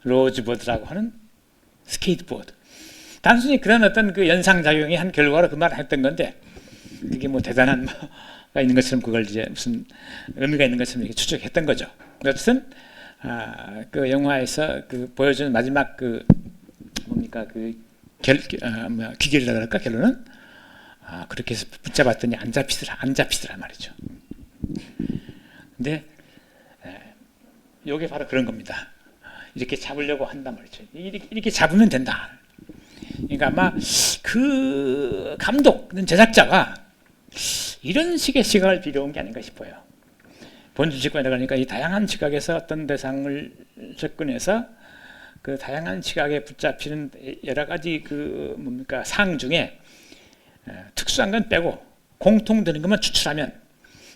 로즈버드라고 하는 스케이트보드. 단순히 그런 어떤 그 연상작용이 한 결과로 그 말을 했던 건데 그게 뭐 대단한 가 있는 것처럼 그걸 이제 무슨 의미가 있는 것처럼 이렇게 추측했던 거죠. 어쨌든 그 영화에서 그 보여주는 마지막 그 뭡니까 그 귀결이라 그럴까 결론은 그렇게 해서 붙잡았더니 안 잡히더라 말이죠. 근데 이게 바로 그런 겁니다. 이렇게 잡으려고 한단 말이죠. 이렇게 잡으면 된다. 그러니까 아마 그 감독, 제작자가 이런 식의 시각을 빌어온 게 아닌가 싶어요. 본주직관이라 그러니까 이 다양한 시각에서 어떤 대상을 접근해서 그 다양한 시각에 붙잡히는 여러 가지 그 뭡니까 상 중에 특수한 건 빼고 공통되는 것만 추출하면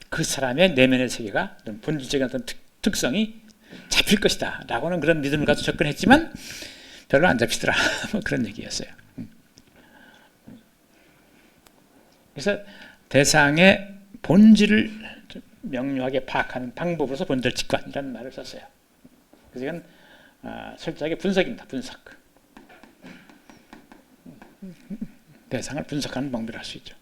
그 사람의 내면의 세계가 본질적인 어떤 특성이 잡힐 것이다 라고는 그런 믿음을 가지고 접근했지만 별로 안 잡히더라 뭐 그런 얘기였어요. 그래서 대상의 본질을 명료하게 파악하는 방법으로서 본질직관이라는 말을 썼어요. 그래서 이건 철저하게 분석입니다. 분석. 대상을 분석하는 방법이라 할 수 있죠.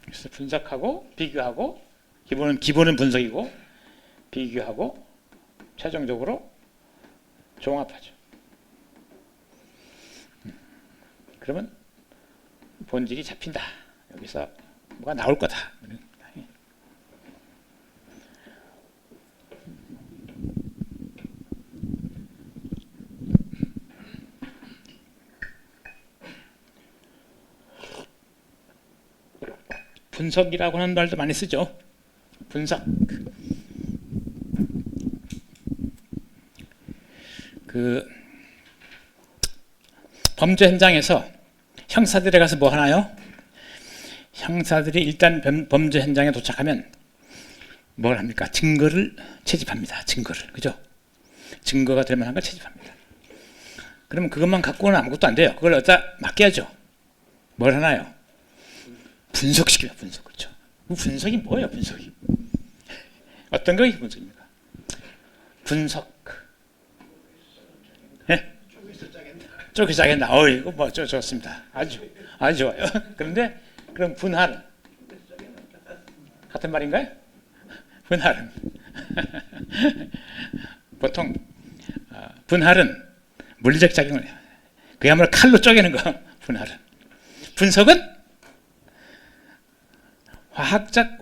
그래서 분석하고 비교하고 기본은 분석이고 비교하고 최종적으로 종합하죠. 그러면 본질이 잡힌다. 여기서 뭐가 나올 거다. 분석이라고 하는 말도 많이 쓰죠. 분석. 그 범죄 현장에서 형사들이 가서 뭐 하나요? 형사들이 일단 범죄 현장에 도착하면 뭘 합니까? 증거를 채집합니다. 증거를. 그죠? 증거가 될 만한 걸 채집합니다. 그러면 그것만 갖고는 아무것도 안 돼요. 그걸 어디다 맡겨야죠. 뭘 하나요? 분석시켜요. 분석. 그렇죠. 분석이 뭐예요? 분석이. 어떤 게 분석입니까? 분석. 예? 쪼개 짜겠나? 이거 뭐 좋습니다. 아주 좋아요. 그런데 그럼 분할은 같은 말인가요? 분할은 보통 분할은 물리적 작용을 해요. 그야말로 칼로 쪼개는 거. 분할은. 분석은 화학적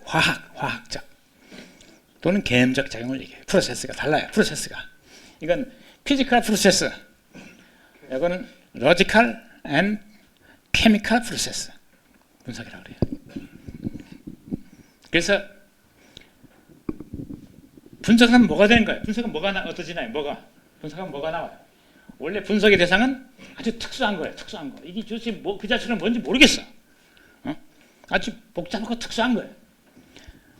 또는 개념적 작용을 얘기해요. 프로세스가 달라요. 프로세스가. 이건 피지컬 프로세스. 이거는 로지컬 앤 케미컬 프로세스. 분석이라고 그래요. 그래서 분석하면 뭐가 되는 거예요? 분석은 어떠지나요? 분석하면 뭐가 나와요? 원래 분석의 대상은 아주 특수한 거예요. 특수한 거. 이게 도대체 그 자체는 뭔지 모르겠어. 아주 복잡하고 특수한 거예요.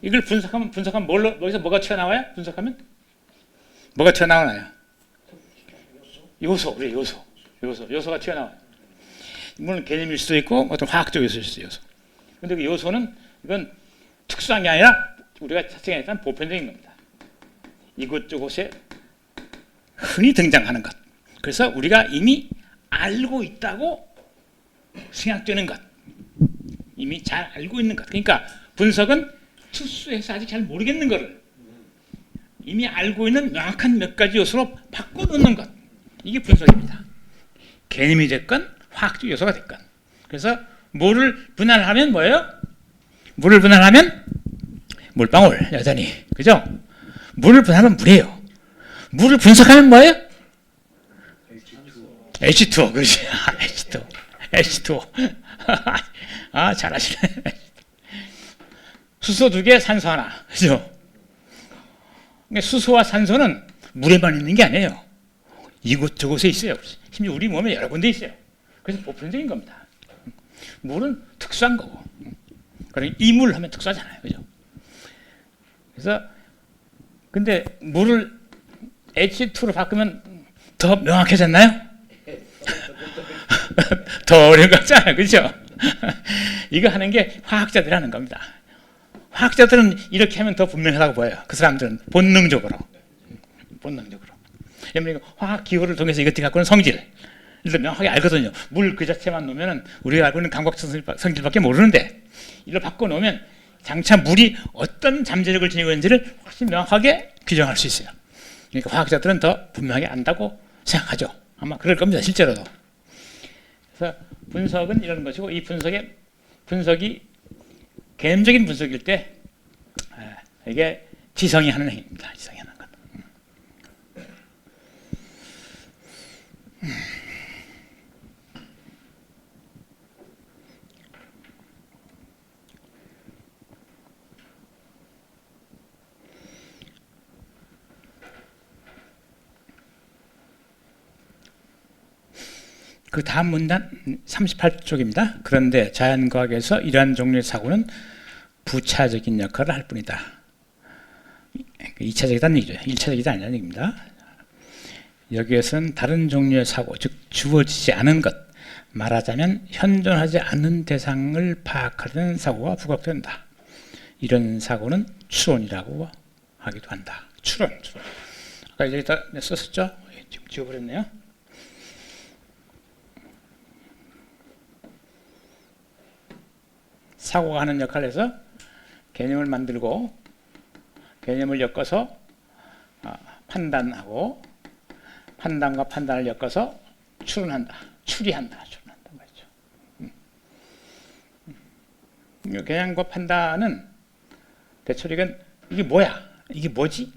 이걸 분석하면 여기서 뭐가 튀어나와요? 분석하면 뭐가 튀어나오나요? 요소가 튀어나와요. 물론 개념일 수도 있고 어떤 화학적 요소일 수도 있어요. 근데 그 요소는 이건 특수한 게 아니라 우리가 자칭에 대한 보편적인 겁니다. 이곳저곳에 흔히 등장하는 것. 그래서 우리가 이미 알고 있다고 생각되는 것. 이미 잘 알고 있는 것. 그러니까 분석은 특수해서 아직 잘 모르겠는 것을 이미 알고 있는 명확한 몇 가지 요소로 바꿔놓는 것. 이게 분석입니다. 개념이 됐건 화학적 요소가 됐건. 그래서 물을 분할하면 뭐예요? 물을 분할하면 물방울 여전히. 그죠? 물을 분할하면 물이에요. 물을 분석하면 뭐예요? H2O. 그렇지. H2O. 아, 잘하시네. 수소 2개, 산소 하나. 그죠? 수소와 산소는 물에만 있는 게 아니에요. 이곳저곳에 있어요. 심지어 우리 몸에 여러 군데 있어요. 그래서 보편적인 겁니다. 물은 특수한 거고. 그러니까 이물 하면 특수하잖아요. 그죠? 그래서 근데 물을 H2로 바꾸면 더 명확해졌나요? 더 어려운 거 같잖아요. 그죠? 이거 하는 게 화학자들이 하는 겁니다. 화학자들은 이렇게 하면 더 분명하다고 보여요. 그 사람들은 본능적으로. 왜냐면 화학 기호를 통해서 이것 갖고 있는 성질을 명확하게 알거든요. 물 그 자체만 놓으면 우리가 알고 있는 감각성 성질밖에 모르는데 이걸 바꿔놓으면 장차 물이 어떤 잠재력을 지니고 있는지를 훨씬 명확하게 규정할 수 있어요. 그러니까 화학자들은 더 분명하게 안다고 생각하죠. 아마 그럴 겁니다. 실제로도. 그래서 분석은 이런 것이고 이 분석이 개념적인 분석일 때 이게 지성이 하는 행위입니다. 지성이 하는 것. 그 다음 문단 38쪽입니다. 그런데 자연과학에서 이러한 종류의 사고는 부차적인 역할을 할 뿐이다. 2차적이라는 얘기죠. 1차적이다 아니라는 얘기입니다. 여기에서는 다른 종류의 사고, 즉 주어지지 않은 것, 말하자면 현존하지 않는 대상을 파악하려는 사고가 부각된다. 이런 사고는 추론이라고 하기도 한다. 추론. 아까 여기다 썼었죠? 지금 지워버렸네요. 사고가 하는 역할을 해서 개념을 만들고 개념을 엮어서 판단하고 판단과 판단을 엮어서 추리한다 말이죠. 개념과 판단은 대체로 이게 뭐야? 이게 뭐지?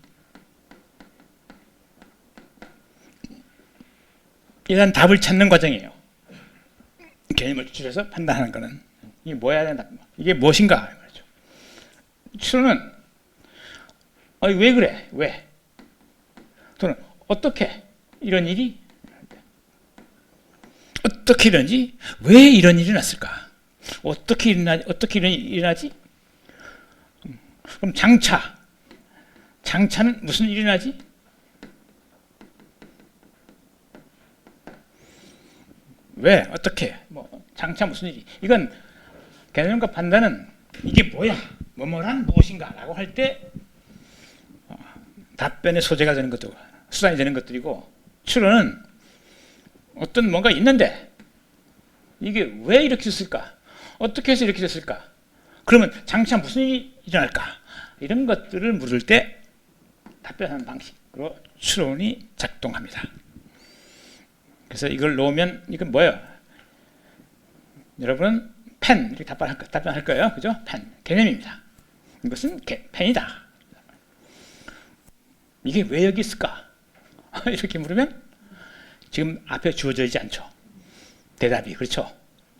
이런 답을 찾는 과정이에요. 개념을 추출해서 판단하는 거는 이게 뭐야 된다. 이게 무엇인가 말이죠. 추론은 왜 그래? 왜? 또는 어떻게 이런 일이 어떻게 이런지 왜 이런 일이 났을까? 어떻게 이런 일이 일어나지? 그럼 장차는 무슨 일이 나지? 왜? 어떻게? 장차 무슨 일이? 이건 개념과 판단은 이게 뭐야? 뭐뭐란 무엇인가? 라고 할 때 답변의 소재가 되는 것도 수단이 되는 것들이고 추론은 어떤 뭔가 있는데 이게 왜 이렇게 됐을까? 어떻게 해서 이렇게 됐을까? 그러면 장차 무슨 일이 일어날까? 이런 것들을 물을 때 답변하는 방식으로 추론이 작동합니다. 그래서 이걸 놓으면 이건 뭐예요? 여러분은 펜 이렇게 답변할 거예요. 그죠? 펜 개념입니다. 이것은 펜이다. 이게 왜 여기 있을까? 이렇게 물으면 지금 앞에 주어져 있지 않죠. 대답이 그렇죠.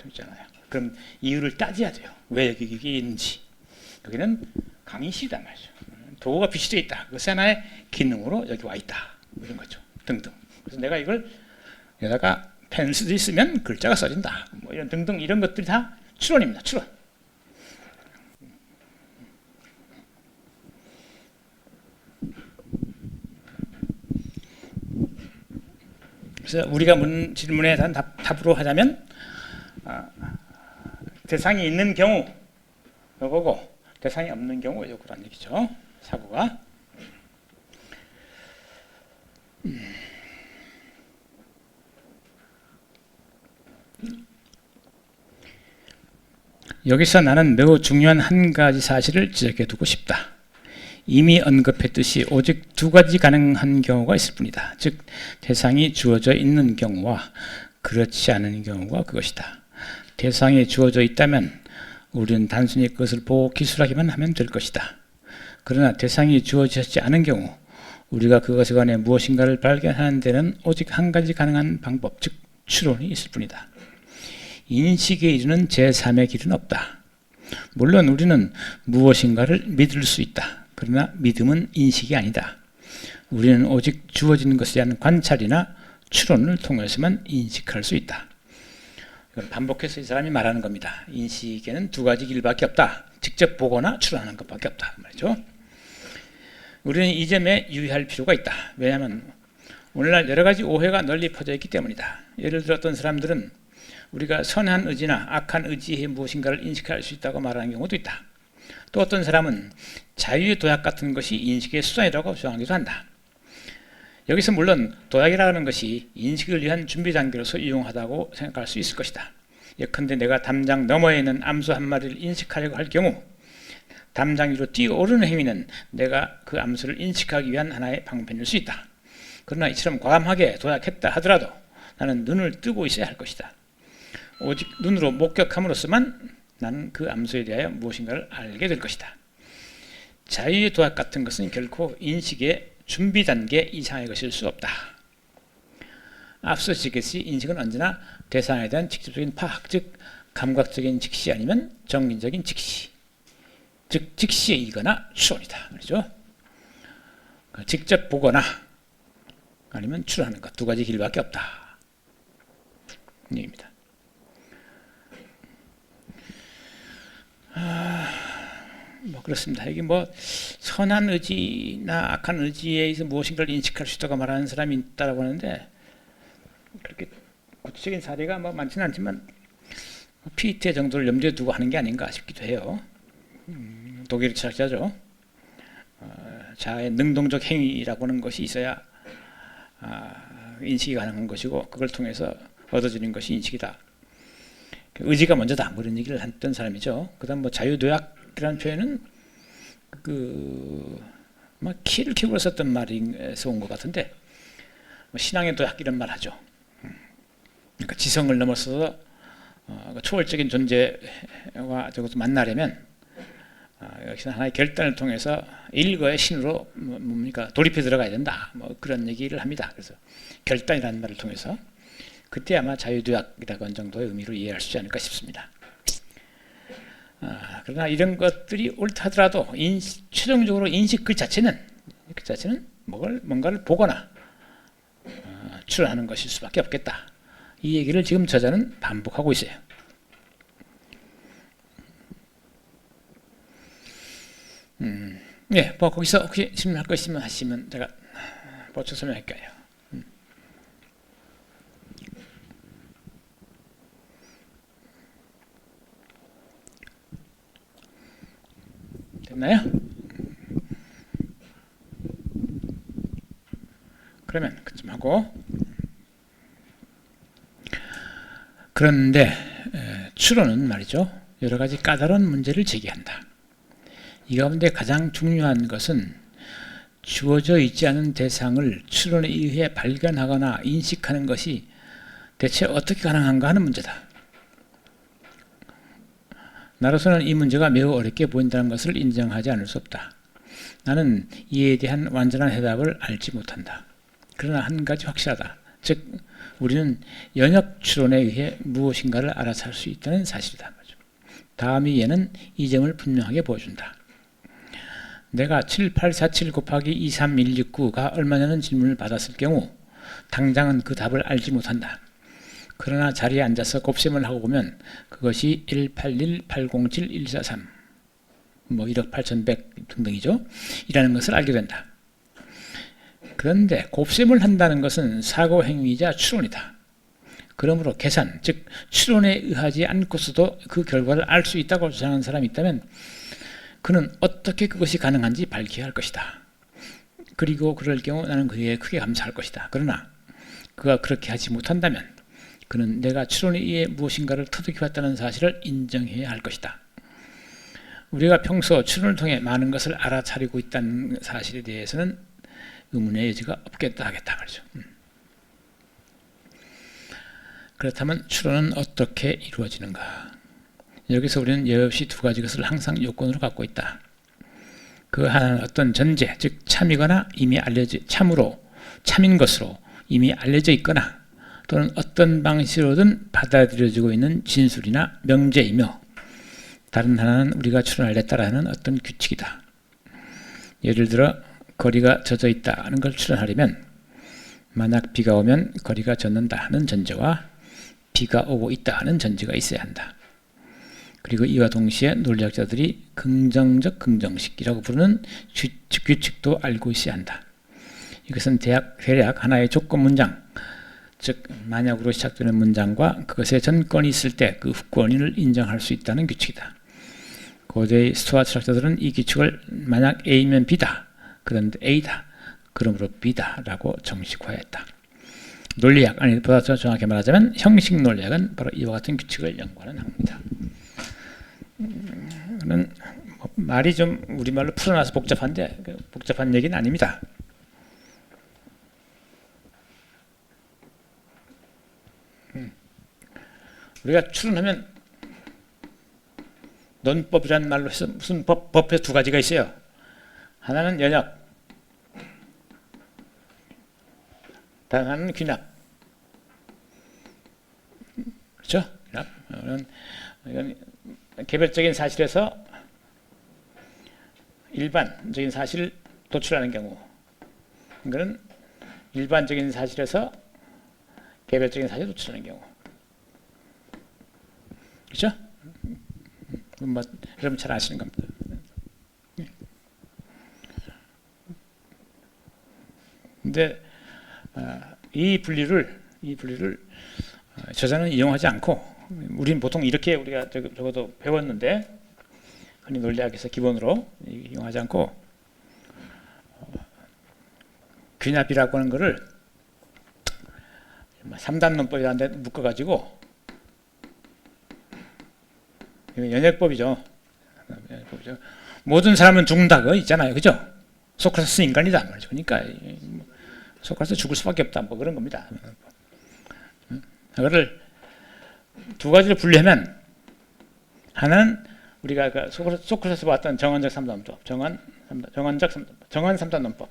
있잖아요. 그럼 이유를 따져야 돼요. 왜 여기 있는지. 여기는 강의실이란 말이죠. 도구가 비치되어 있다. 그것이 하나의 기능으로 여기 와 있다. 이런 거죠. 등등. 그래서 내가 이걸 여기다가 펜을 쓰면 글자가 써진다. 이런 등등 이런 것들이 다 추론입니다. 추론. 그래서 우리가 질문에 대한 답으로 하자면 대상이 있는 경우 요거고 대상이 없는 경우 요거란 얘기죠. 사고가. 여기서 나는 매우 중요한 한 가지 사실을 지적해 두고 싶다. 이미 언급했듯이 오직 두 가지 가능한 경우가 있을 뿐이다. 즉 대상이 주어져 있는 경우와 그렇지 않은 경우가 그것이다. 대상이 주어져 있다면 우리는 단순히 그것을 보고 기술하기만 하면 될 것이다. 그러나 대상이 주어지지 않은 경우 우리가 그것에 관해 무엇인가를 발견하는 데는 오직 한 가지 가능한 방법, 즉 추론이 있을 뿐이다. 인식에 이르는 제3의 길은 없다. 물론 우리는 무엇인가를 믿을 수 있다. 그러나 믿음은 인식이 아니다. 우리는 오직 주어진 것에 대한 관찰이나 추론을 통해서만 인식할 수 있다. 이건 반복해서 이 사람이 말하는 겁니다. 인식에는 두 가지 길밖에 없다. 직접 보거나 추론하는 것밖에 없다. 말이죠. 우리는 이 점에 유의할 필요가 있다. 왜냐하면 오늘날 여러 가지 오해가 널리 퍼져 있기 때문이다. 예를 들어 어떤 사람들은 우리가 선한 의지나 악한 의지에 무엇인가를 인식할 수 있다고 말하는 경우도 있다. 또 어떤 사람은 자유의 도약 같은 것이 인식의 수단이라고 주장하기도 한다. 여기서 물론 도약이라는 것이 인식을 위한 준비 단계로서 유용하다고 생각할 수 있을 것이다. 예컨대 내가 담장 너머에 있는 암수 한 마리를 인식하려고 할 경우 담장 위로 뛰어오르는 행위는 내가 그 암수를 인식하기 위한 하나의 방편일 수 있다. 그러나 이처럼 과감하게 도약했다 하더라도 나는 눈을 뜨고 있어야 할 것이다. 오직 눈으로 목격함으로써만 나는 그 암수에 대하여 무엇인가를 알게 될 것이다. 자유의 도약 같은 것은 결코 인식의 준비 단계 이상의 것일 수 없다. 앞서 지적했듯이 인식은 언제나 대상에 대한 직접적인 파악, 즉 감각적인 직시 아니면 정신적인 직시, 즉 직시이거나 추론이다. 말이죠. 직접 보거나 아니면 추론하는 것 두 가지 길밖에 없다. 이 얘기입니다. 뭐 그렇습니다. 이게 뭐 선한 의지나 악한 의지에 의해서 무엇인가를 인식할 수 있다고 말하는 사람이 있다고 하는데 그렇게 구체적인 사례가 뭐 많지는 않지만 피테 정도를 염두에 두고 하는 게 아닌가 싶기도 해요. 독일 철학자죠. 자아의 능동적 행위라고 하는 것이 있어야 인식이 가능한 것이고 그걸 통해서 얻어지는 것이 인식이다. 의지가 먼저다. 뭐 이런 얘기를 했던 사람이죠. 그다음 뭐 자유도약이라는 표현은 막 키를 키우고 썼던 말에서 온 것 같은데 뭐 신앙의 도약 이런 말 하죠. 그러니까 지성을 넘어서서 초월적인 존재와 저것도 만나려면 역시나 하나의 결단을 통해서 일거의 신으로 뭡니까 돌입해 들어가야 된다. 뭐 그런 얘기를 합니다. 그래서 결단이라는 말을 통해서 그때 아마 자유도약이라고 하는 정도의 의미로 이해할 수 있지 않을까 싶습니다. 그러나 이런 것들이 옳다 하더라도 최종적으로 인식 그 자체는 뭔가를 보거나 추론하는 것일 수밖에 없겠다. 이 얘기를 지금 저자는 반복하고 있어요. 예, 뭐 거기서 혹시 질문할 거 있으면 하시면 제가 보충 설명할게요. 됐나요? 그러면 그쯤 하고 그런데 추론은 말이죠. 여러 가지 까다로운 문제를 제기한다. 이 가운데 가장 중요한 것은 주어져 있지 않은 대상을 추론에 의해 발견하거나 인식하는 것이 대체 어떻게 가능한가 하는 문제다. 나로서는 이 문제가 매우 어렵게 보인다는 것을 인정하지 않을 수 없다. 나는 이에 대한 완전한 해답을 알지 못한다. 그러나 한 가지 확실하다. 즉 우리는 연역 추론에 의해 무엇인가를 알아챌 수 있다는 사실이다. 다음이 얘는 이 점을 분명하게 보여준다. 내가 7847 곱하기 23169가 얼마냐는 질문을 받았을 경우 당장은 그 답을 알지 못한다. 그러나 자리에 앉아서 곱셈을 하고 보면 그것이 181, 807, 143 뭐 1억 8100 등등이죠. 이라는 것을 알게 된다. 그런데 곱셈을 한다는 것은 사고 행위이자 추론이다. 그러므로 계산, 즉 추론에 의하지 않고서도 그 결과를 알 수 있다고 주장하는 사람이 있다면 그는 어떻게 그것이 가능한지 밝혀야 할 것이다. 그리고 그럴 경우 나는 그에게 크게 감사할 것이다. 그러나 그가 그렇게 하지 못한다면 그는 내가 추론에 의해 무엇인가를 터득해왔다는 사실을 인정해야 할 것이다. 우리가 평소 추론을 통해 많은 것을 알아차리고 있다는 사실에 대해서는 의문의 여지가 없겠다 하겠다 말이죠. 그렇다면 추론은 어떻게 이루어지는가? 여기서 우리는 여없이 두 가지 것을 항상 요건으로 갖고 있다. 그 하나는 어떤 전제, 즉 참이거나 이미 참인 것으로 이미 알려져 있거나 또는 어떤 방식으로든 받아들여지고 있는 진술이나 명제이며, 다른 하나는 우리가 추론하려 따라하는 어떤 규칙이다. 예를 들어 거리가 젖어 있다는 걸 추론하려면 만약 비가 오면 거리가 젖는다는 전제와 비가 오고 있다는 전제가 있어야 한다. 그리고 이와 동시에 논리학자들이 긍정적 긍정식이라고 부르는 규칙도 알고 있어야 한다. 이것은 대략 하나의 조건 문장, 즉 만약으로 시작되는 문장과 그것에 전권이 있을 때 그 후권을 인정할 수 있다는 규칙이다. 고대의 스토아 철학자들은 이 규칙을 만약 A면 B다, 그런데 A다, 그러므로 B다 라고 정식화했다. 논리학, 아니 보다 더 정확히 말하자면 형식 논리학은 바로 이와 같은 규칙을 연구하는 학문이다. 말이 좀 우리말로 풀어놔서 복잡한데 복잡한 얘기는 아닙니다. 우리가 추론하면 논법이라는 말로 해서 무슨 법에 두 가지가 있어요. 하나는 연역, 다른 하나는 귀납. 그렇죠? 귀납. 이건 개별적인 사실에서 일반적인 사실을 도출하는 경우, 이거는 일반적인 사실에서 개별적인 사실을 도출하는 경우. 그렇죠? 여러분 잘 아시는 겁니다. 근데 이 분리를 저자는 이용하지 않고, 우리는 보통 이렇게 우리가 적어도 배웠는데 흔히 논리학에서 기본으로 이용하지 않고 귀납이라고 하는 거를 3단 논법이라는 데 묶어가지고, 연역법이죠. 모든 사람은 죽는다 그거 있잖아요, 그죠? 소크라테스 인간이다 말이죠. 그러니까 소크라테스 죽을 수밖에 없다, 뭐 그런 겁니다. 그거를 두 가지를 분리하면, 하나는 우리가 그 소크라테스가 봤던 정언적 3단 논법, 정언 3단 논법.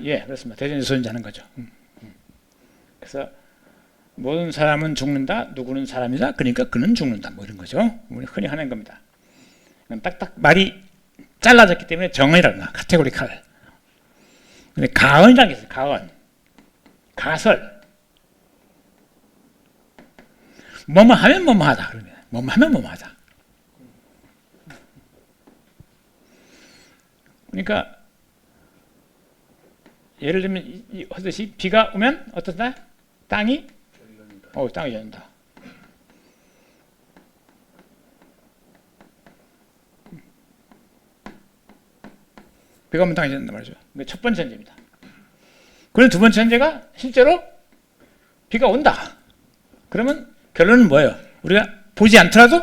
예, 그렇습니다. 대전제소인자는 거죠. 그래서 모든 사람은 죽는다, 누구는 사람이다, 그러니까 그는 죽는다, 뭐 이런 거죠. 우리 흔히 하는 겁니다. 딱딱 말이 잘라졌기 때문에 정언이라고 나, 카테고리칼. 근데 가언이라는 게 있어요. 가언, 가설. 뭐뭐 하면 뭐뭐 하다, 그러면 뭐뭐 하면 뭐뭐 하다. 그러니까 예를 들면 하듯이 비가 오면 어떻다? 땅이 젖는다. 비가 오면 땅이 젖는다 말이죠. 첫 번째 전제입니다. 그런데 두 번째 전제가 실제로 비가 온다. 그러면 결론은 뭐예요? 우리가 보지 않더라도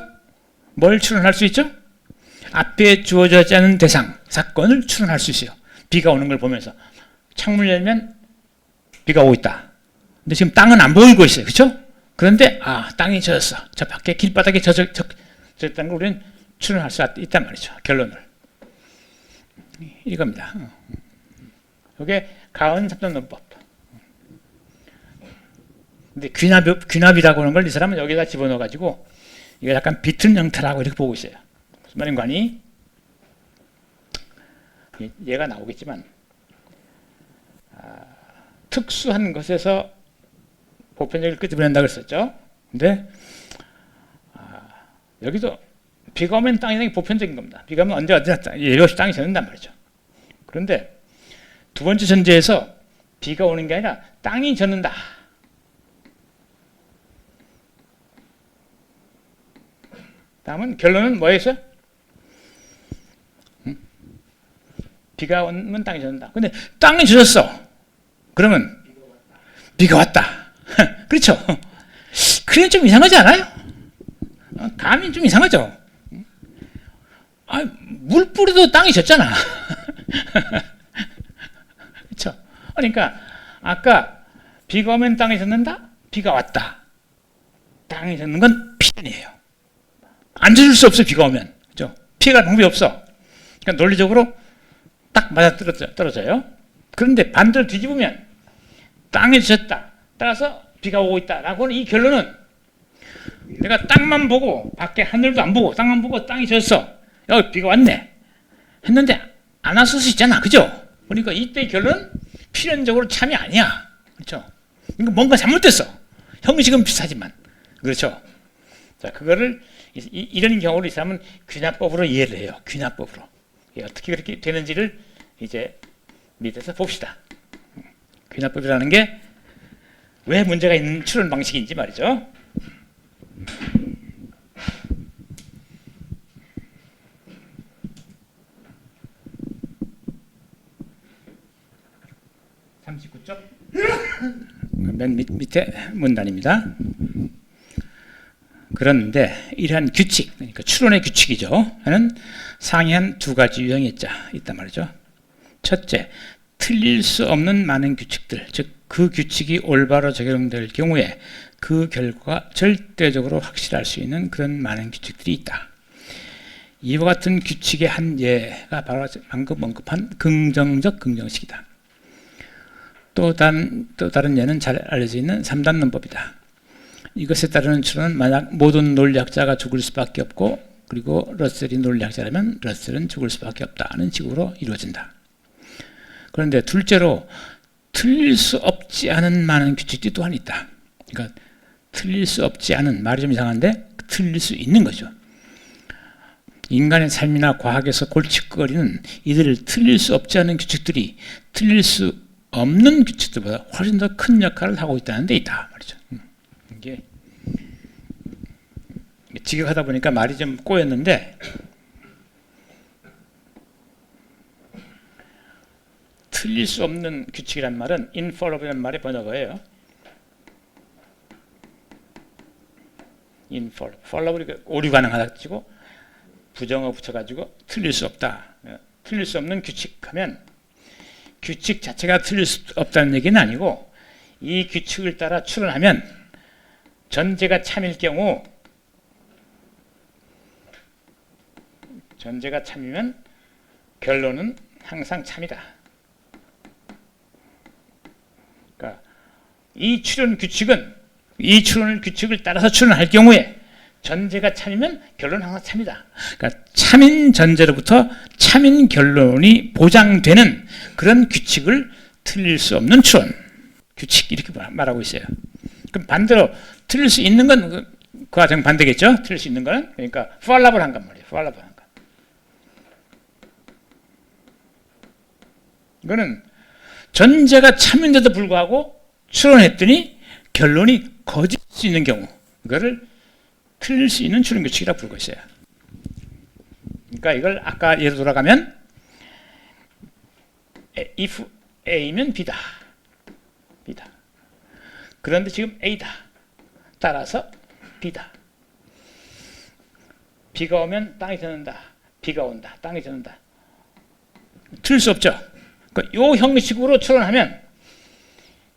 뭘 추론할 수 있죠? 앞에 주어지지 않은 대상, 사건을 추론할 수 있어요. 비가 오는 걸 보면서 창문을 열면 비가 오고 있다. 근데 지금 땅은 안 보이고 있어요. 그렇죠? 그런데 땅이 젖었어. 저 밖에 길바닥에 젖었다는 걸 우리는 추론할 수 있단 말이죠. 결론을. 이겁니다. 이게 가언 3단 논법. 근데 귀납이라고 하는 걸 이 사람은 여기다 집어넣어가지고 이거 약간 비틀 형태라고 이렇게 보고 있어요. 무슨 말인가 하니? 얘가 나오겠지만 특수한 것에서 보편적을 끄집어낸다고 했었죠. 근데 여기도 비가 오면 땅이 보편적인 겁니다. 비가 오면 언제 어디나 예외 없이 땅이 젖는단 말이죠. 그런데 두 번째 전제에서 비가 오는 게 아니라 땅이 젖는다. 다음은 결론은 뭐였어요? 비가 오면 땅이 젖는다. 근데 땅이 젖었어. 그러면 비가 왔다. 그렇죠? 그래 좀 이상하지 않아요? 감이 좀 이상하죠? 물 뿌리도 땅이 젖잖아. 그렇죠? 그러니까 아까 비가 오면 땅이 젖는다. 비가 왔다. 땅이 젖는 건 필연이에요. 안 젖을 수 없어 비가 오면. 그렇죠? 피해갈 방법이 없어. 그러니까 논리적으로 딱 맞아 떨어져요. 그런데 반대로 뒤집으면 땅에 젖었다. 따라서 비가 오고 있다라고는 이 결론은 내가 땅만 보고 밖에 하늘도 안 보고 땅만 보고 땅이 젖었어. 여기 비가 왔네. 했는데 안 왔을 수 있잖아. 그죠? 그러니까 이때 결론은 필연적으로 참이 아니야. 그렇죠? 그러니까 뭔가 잘못됐어. 형식은 비슷하지만. 그렇죠? 자, 그거를 이런 경우를 이 사람은 귀납법으로 이해를 해요. 귀납법으로. 어떻게 그렇게 되는지를 이제 밑에서 봅시다. 귀납법이라는 게 왜 문제가 있는 추론 방식인지 말이죠. 맨 밑에 문단입니다. 그런데 이러한 규칙, 그러니까 추론의 규칙이죠. 하는 상이한 두 가지 유형이 있단 말이죠. 첫째, 틀릴 수 없는 많은 규칙들, 즉 그 규칙이 올바로 적용될 경우에 그 결과가 절대적으로 확실할 수 있는 그런 많은 규칙들이 있다. 이와 같은 규칙의 한 예가 바로 방금 언급한 긍정적 긍정식이다. 또 다른 예는 잘 알려져 있는 3단 논법이다. 이것에 따르는 추론은 만약 모든 논리학자가 죽을 수밖에 없고 그리고 러셀이 논리학자라면 러셀은 죽을 수밖에 없다는 식으로 이루어진다. 그런데 둘째로 틀릴 수 없지 않은 많은 규칙들이 또한 있다. 그러니까 틀릴 수 없지 않은, 말이 좀 이상한데 틀릴 수 있는 거죠. 인간의 삶이나 과학에서 골칫거리는 이들을 틀릴 수 없지 않은 규칙들이 틀릴 수 없는 규칙들보다 훨씬 더 큰 역할을 하고 있다는 데 있다 말이죠. 이게 직역하다 보니까 말이 좀 꼬였는데 틀릴 수 없는 규칙이란 말은 infallible이라는 말의 번역어예요. infallible, 오류 가능하다 치고 부정어 붙여가지고 틀릴 수 없다. 틀릴 수 없는 규칙 하면 규칙 자체가 틀릴 수 없다는 얘기는 아니고 이 규칙을 따라 추론하면 전제가 참일 경우 전제가 참이면 결론은 항상 참이다. 그러니까 이 추론 규칙은 이 추론 규칙을 따라서 추론할 경우에 전제가 참이면 결론은 항상 참이다. 그러니까 참인 전제로부터 참인 결론이 보장되는 그런 규칙을 틀릴 수 없는 추론 규칙 이렇게 말하고 있어요. 그럼 반대로 틀릴 수 있는 건 그와 정반대겠죠. 틀릴 수 있는 거는 그러니까 fallible 건 말이에요. fallible 건. 이거는 전제가 참인데도 불구하고 추론했더니 결론이 거짓일 수 있는 경우 이거를 틀릴 수 있는 추론 규칙이라고 부르고 있어요. 그러니까 이걸 아까 예로 돌아가면 if A면 B다. B다. 그런데 지금 A다. 따라서 B다. 비가 오면 땅이 젖는다. 비가 온다. 땅이 젖는다. 틀릴 수 없죠. 그러니까 이 형식으로 추론하면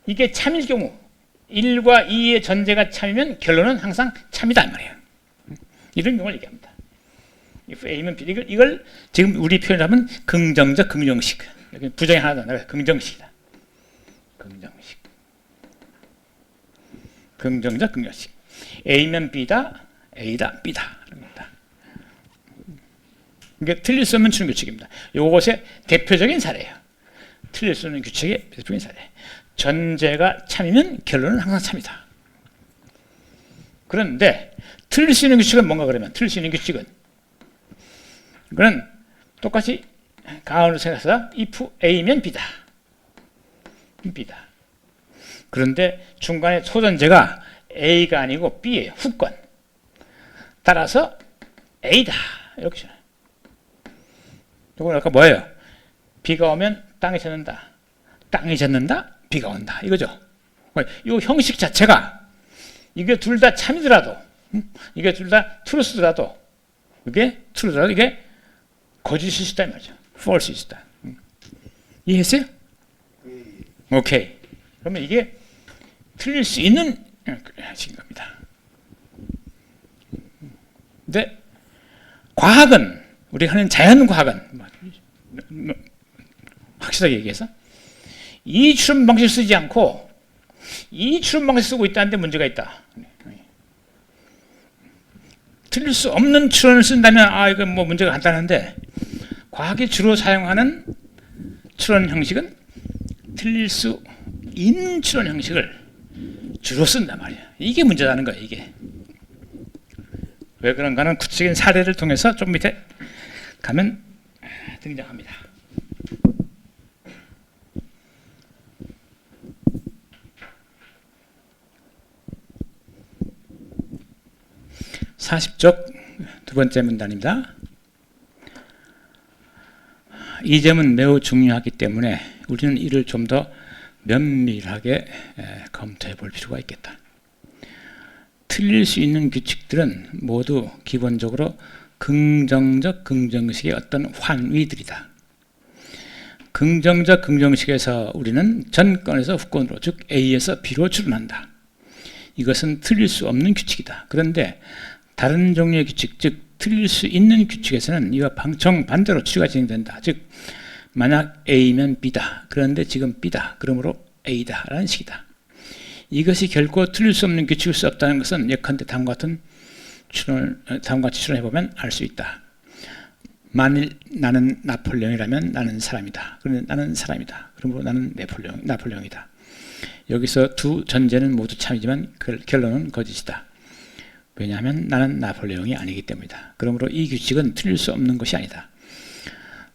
이게 참일 경우 1과 2의 전제가 참이면 결론은 항상 참이다 말이에요. 이런 경우를 얘기합니다. if A면 B. 이걸 지금 우리 표현하면 긍정적 긍정식. 부정이 하나도 안 나와요. 긍정식이다. 긍정식. 긍정적 긍정식. A면 B다. A다. B다. 그럽니다. 이게 틀릴 수 없는 추론 규칙입니다. 이것의 대표적인 사례예요. 틀릴 수 없는 규칙의 대표적인 사례. 전제가 참이면 결론은 항상 참이다. 그런데 틀릴 수 있는 규칙은 뭔가 그러면 틀릴 수 있는 규칙은 그건 똑같이 가운으로 생각해서 if A면 B다. B다. 그런데 중간에 소전제가 A가 아니고 B예요. 후권. 따라서 A다. 이렇게 써요. 이건 아까 뭐예요? 비가 오면 땅이 젖는다. 땅이 젖는다. 비가 온다. 이거죠. 이 형식 자체가 이게 둘 다 참이더라도, 이게 둘 다 트루스더라도, 이게 트루더라도 이게 거짓일 수 있다 이 말이죠. false일 수 있다. 이해했어요? 오케이. 그러면 이게 틀릴 수 있는 식인 겁니다. 근데 과학은, 우리가 하는 자연과학은 확실하게 얘기해서 이 추론 방식을 쓰지 않고 이 추론 방식을 쓰고 있다는데 문제가 있다. 틀릴 수 없는 추론을 쓴다면 이건 뭐 문제가 간단한데, 과학이 주로 사용하는 추론 형식은 틀릴 수 있는 추론 형식을 주로 쓴단 말이야. 이게 문제라는 거야. 이게 왜 그런가는 구체적인 사례를 통해서 좀 밑에 가면 등장합니다. (40쪽) 두 번째 문단입니다. 이 점은 매우 중요하기 때문에 우리는 이를 좀 더 면밀하게 검토해 볼 필요가 있겠다. 틀릴 수 있는 규칙들은 모두 기본적으로 긍정적 긍정식의 어떤 환위들이다. 긍정적 긍정식에서 우리는 전권에서 후권으로, 즉 A에서 B로 추론한다. 이것은 틀릴 수 없는 규칙이다. 그런데 다른 종류의 규칙, 즉 틀릴 수 있는 규칙에서는 이와 정반대로 추리가 진행된다. 즉 만약 A면 B다. 그런데 지금 B다. 그러므로 A다. 라는 식이다. 이것이 결코 틀릴 수 없는 규칙일 수 없다는 것은 예컨대 다음과 같이 추론해보면 알 수 있다. 만일 나는 나폴레옹이라면 나는 사람이다. 그런데 나는 사람이다. 그러므로 나는 나폴레옹이다. 여기서 두 전제는 모두 참이지만 결론은 거짓이다. 왜냐하면 나는 나폴레옹이 아니기 때문이다. 그러므로 이 규칙은 틀릴 수 없는 것이 아니다.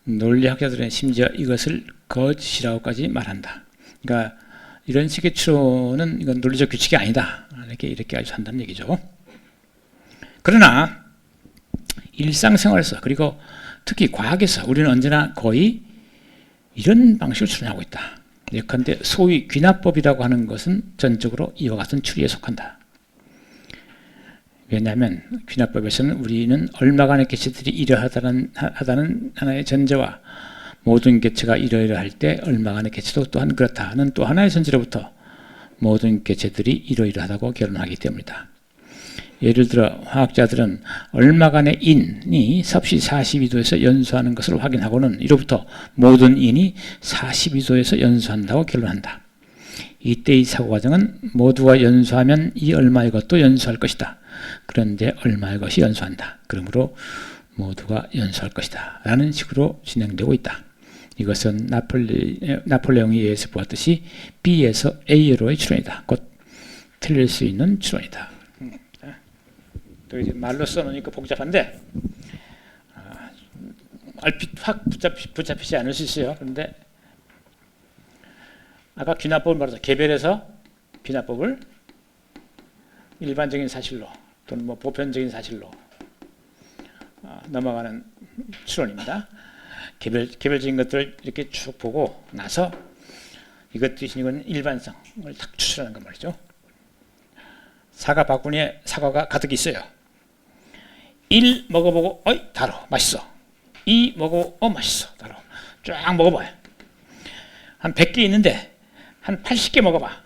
논리학자들은 심지어 이것을 거짓이라고까지 말한다. 그러니까 이런 식의 추론은 이건 논리적 규칙이 아니다. 이렇게 아주 한다는 얘기죠. 그러나 일상생활에서, 그리고 특히 과학에서 우리는 언제나 거의 이런 방식을 추론하고 있다. 예컨대 소위 귀납법이라고 하는 것은 전적으로 이와 같은 추리에 속한다. 왜냐하면 귀납법에서는 우리는 얼마간의 개체들이 이러하다는 하나의 전제와 모든 개체가 이러이러할 때 얼마간의 개체도 또한 그렇다는 또 하나의 전제로부터 모든 개체들이 이러이러하다고 결론하기 때문이다. 예를 들어 화학자들은 얼마간의 인이 섭씨 42도에서 연소하는 것을 확인하고는 이로부터 모든 인이 42도에서 연소한다고 결론한다. 이때의 사고과정은 모두가 연소하면 이 얼마의 것도 연소할 것이다. 그런데 얼마의 것이 연소한다. 그러므로 모두가 연소할 것이다. 라는 식으로 진행되고 있다. 이것은 나폴레옹이 A에서 보았듯이 B에서 A로의 추론이다. 곧 틀릴 수 있는 추론이다. 또 이제 말로 써놓으니까 복잡한데 얼핏 확 붙잡히지 않을 수 있어요. 그런데 아까 귀납법을 말해서 개별에서 비납법을 일반적인 사실로 또는 뭐 보편적인 사실로 넘어가는 추론입니다. 개별적인 것들을 이렇게 쭉 보고 나서 이건 일반성을 딱 추출하는 것 말이죠. 사과 바구니에 사과가 가득 있어요. 1 먹어보고 달어 맛있어. 2 먹어보고 맛있어 달어. 쫙 먹어봐요. 한 100개 있는데 한 80개 먹어봐.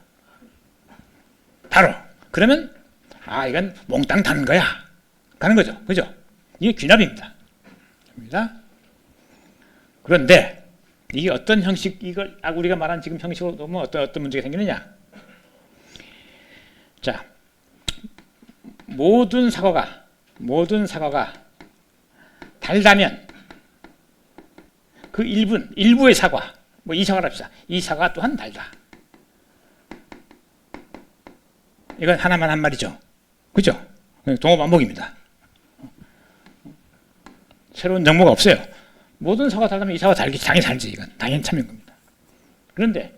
달어. 그러면 이건 몽땅 다는 거야. 가는 거죠. 그죠? 이게 귀납입니다. 그런데 이게 어떤 형식, 이걸 우리가 말한 지금 형식으로 보면 어떤 문제가 생기느냐? 자, 모든 사과가 달다면 그 일부의 사과, 뭐 이 사과를 합시다. 이 사과 또한 달다. 이건 하나만 한 말이죠. 그죠? 동어 반복입니다. 새로운 정보가 없어요. 모든 사과 달다면 이 사과 당연히 달지. 이건 당연히 참인 겁니다. 그런데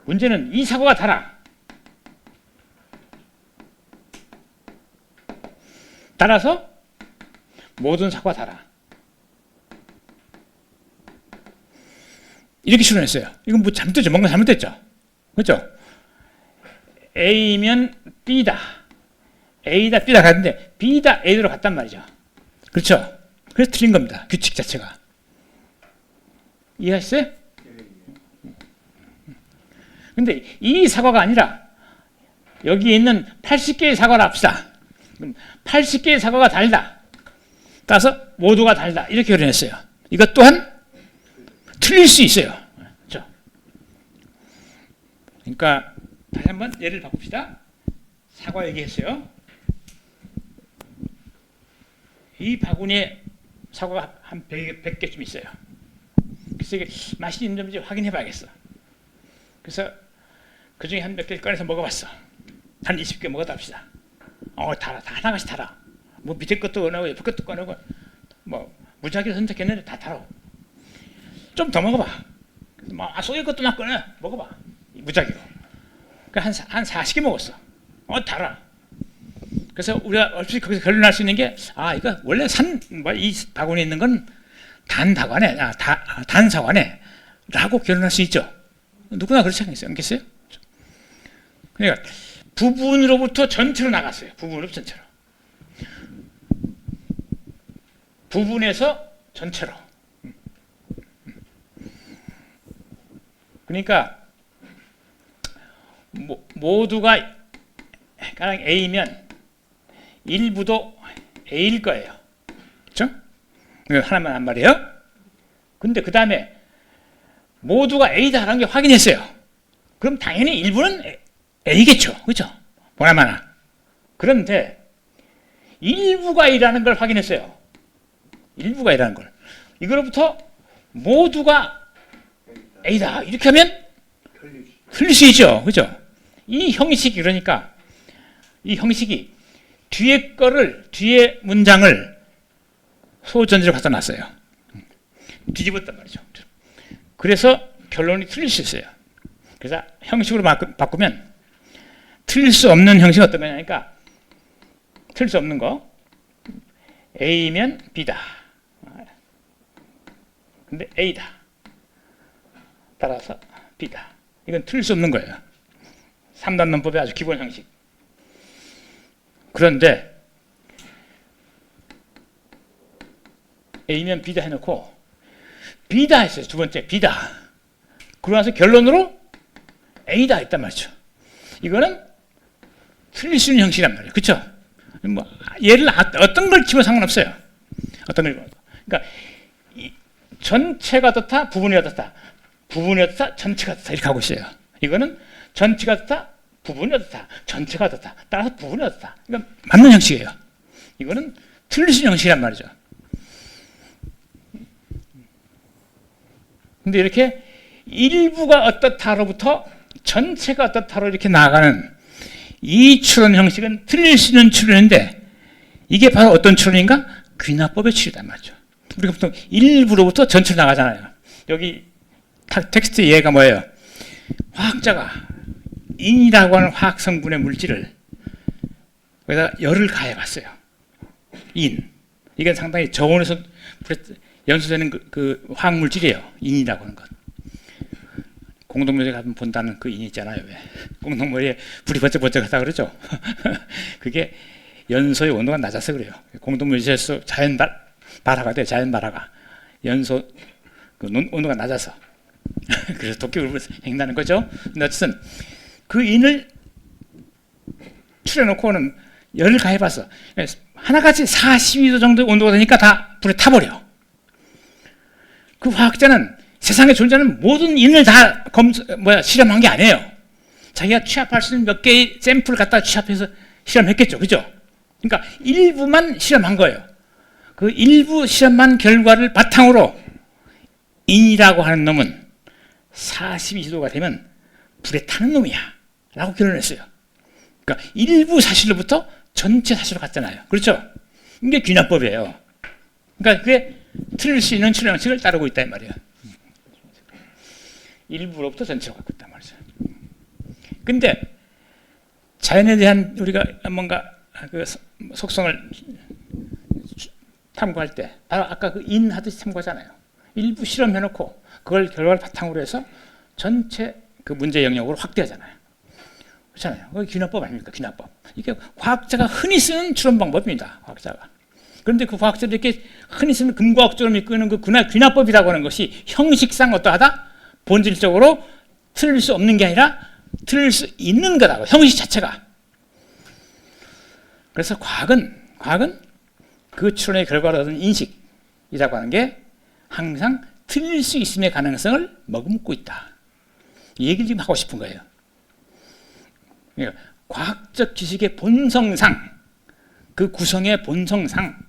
문제는 이 사고가 달아. 따라서 모든 사고가 달아. 이렇게 추론했어요. 이건 뭐 잘못됐죠. 뭔가 잘못됐죠. 그렇죠? A면 B다. A다 B다 갔는데 B다 A로 갔단 말이죠. 그렇죠? 그래서 틀린 겁니다. 규칙 자체가. 이해하셨어요? 근데 이 사과가 아니라 여기에 있는 80개의 사과를 합시다. 그럼 80개의 사과가 달다. 따라서 모두가 달다. 이렇게 결론했어요. 이것 또한 틀릴 수 있어요. 그렇죠? 그러니까 다시 한번 예를 바꿉시다. 사과 얘기했어요. 이 바구니에 사과가 한 100개쯤 있어요. 그래서 이게 맛이 있는지 확인해 봐야겠어. 그래서 그 중에 한 몇 개 꺼내서 먹어봤어. 한 20개 먹었다 합시다. 달아. 다 하나씩 달아. 뭐 밑에 것도 꺼내고 옆에 것도 꺼내고 뭐 무지하게 선택했는데 다 달아. 좀 더 먹어봐. 속에 것도 막 꺼내 먹어봐. 무작위로. 그러니까 한 40개 먹었어. 달아. 그래서 우리가 얼핏 거기서 결론할 수 있는 게 이거 원래 이 바구니에 있는 건 단 사과네, 단 사과네 라고 결론할 수 있죠. 누구나 그렇지 않겠어요? 그러니까 부분으로부터 전체로 나갔어요. 부분으로부터 전체로. 부분에서 전체로. 그러니까 모두가 가령 A면 일부도 A일 거예요. 그렇죠? 하나만 한 말이에요. 근데 그 다음에 모두가 A다라는 게 확인했어요. 그럼 당연히 일부는 A겠죠. 그렇죠? 보나마나. 그런데 일부가 A라는 걸 확인했어요. 일부가 A라는 걸. 이거로부터 모두가 A다. 이렇게 하면 틀릴 수 있죠. 그렇죠? 이 형식이 그러니까 이 형식이 뒤에 문장을 소전제로 갖다 놨어요. 뒤집었단 말이죠. 그래서 결론이 틀릴 수 있어요. 그래서 형식으로 바꾸면 틀릴 수 없는 형식은 어떤 거냐니까 틀릴 수 없는 거 A면 B다. 근데 A다. 따라서 B다. 이건 틀릴 수 없는 거예요. 3단론법의 아주 기본 형식. 그런데 A면 B다 해놓고 B다 했어요. 두 번째 B다. 그러고 나서 결론으로 A다 했단 말이죠. 이거는 틀릴 수 있는 형식이란 말이에요. 그렇죠? 뭐 예를 어떤 걸 치면 상관없어요. 어떤 걸 치면. 그러니까 전체가 어떻다, 부분이 어떻다, 부분이 어떻다, 전체가 어떻다 이렇게 하고 있어요. 이거는 전체가 어떻다, 부분이 어떻다, 전체가 어떻다, 따라서 부분이 어떻다. 그러니까 맞는 형식이에요. 이거는 틀릴 수 있는 형식이란 말이죠. 근데 이렇게 일부가 어떻다로부터 전체가 어떻다로 이렇게 나아가는 이 추론 형식은 틀릴 수 있는 추론인데 이게 바로 어떤 추론인가? 귀납법의 추론이란 말이죠. 우리가 보통 일부로부터 전체로 나가잖아요. 여기 텍스트 예가 뭐예요? 화학자가 인이라고 하는 화학 성분의 물질을 거기다 열을 가해봤어요. 인. 이게 상당히 저온에서 연소되는 그 화학 물질이에요. 인이라고 하는 것. 공동묘지에 가면 본다는 그 인이 있잖아요. 왜? 공동묘지에 불이 번쩍번쩍하다 그러죠. 그게 연소의 온도가 낮아서 그래요. 공동묘지에서 자연 발화가 돼요. 자연 발화가 연소 그 온도가 낮아서 그래서 도끼를 행나는 거죠. 근데 어쨌든 그 인을 추려놓고는 열을 가해봤어. 하나같이 42도 정도 온도가 되니까 다 불에 타버려. 그 화학자는 세상에 존재하는 모든 인을 다 실험한 게 아니에요. 자기가 취합할 수 있는 몇 개의 샘플을 갖다 취합해서 실험했겠죠. 그죠? 그러니까 일부만 실험한 거예요. 그 일부 실험한 결과를 바탕으로 인이라고 하는 놈은 42도가 되면 불에 타는 놈이야 라고 결론했어요. 그러니까 일부 사실로부터 전체 사실로 갔잖아요. 그렇죠? 이게 귀납법이에요. 그러니까 그게 틀릴 수 있는 추론 형식을 따르고 있다 이 말이에요. 일부로부터 전체로 갖고 있단 말이죠. 근데 자연에 대한 우리가 뭔가 그 속성을 탐구할 때 바로 아까 그 인하듯이 탐구하잖아요. 일부 실험해놓고 그걸 결과를 바탕으로 해서 전체 그 문제 영역으로 확대하잖아요. 그렇잖아요. 그게 귀납법 아닙니까? 귀납법. 이게 과학자가 흔히 쓰는 추론 방법입니다. 과학자가. 그런데 그 과학자들이 이렇게 흔히 쓰는 금과학적으로 이끄는 그 귀납법이라고 하는 것이 형식상 어떠하다? 본질적으로 틀릴 수 없는 게 아니라 틀릴 수 있는 거다. 형식 자체가. 그래서 과학은 그 추론의 결과로 얻은 인식이라고 하는 게 항상 틀릴 수 있음의 가능성을 머금고 있다. 이 얘기를 지금 하고 싶은 거예요. 그러니까 과학적 지식의 본성상, 그 구성의 본성상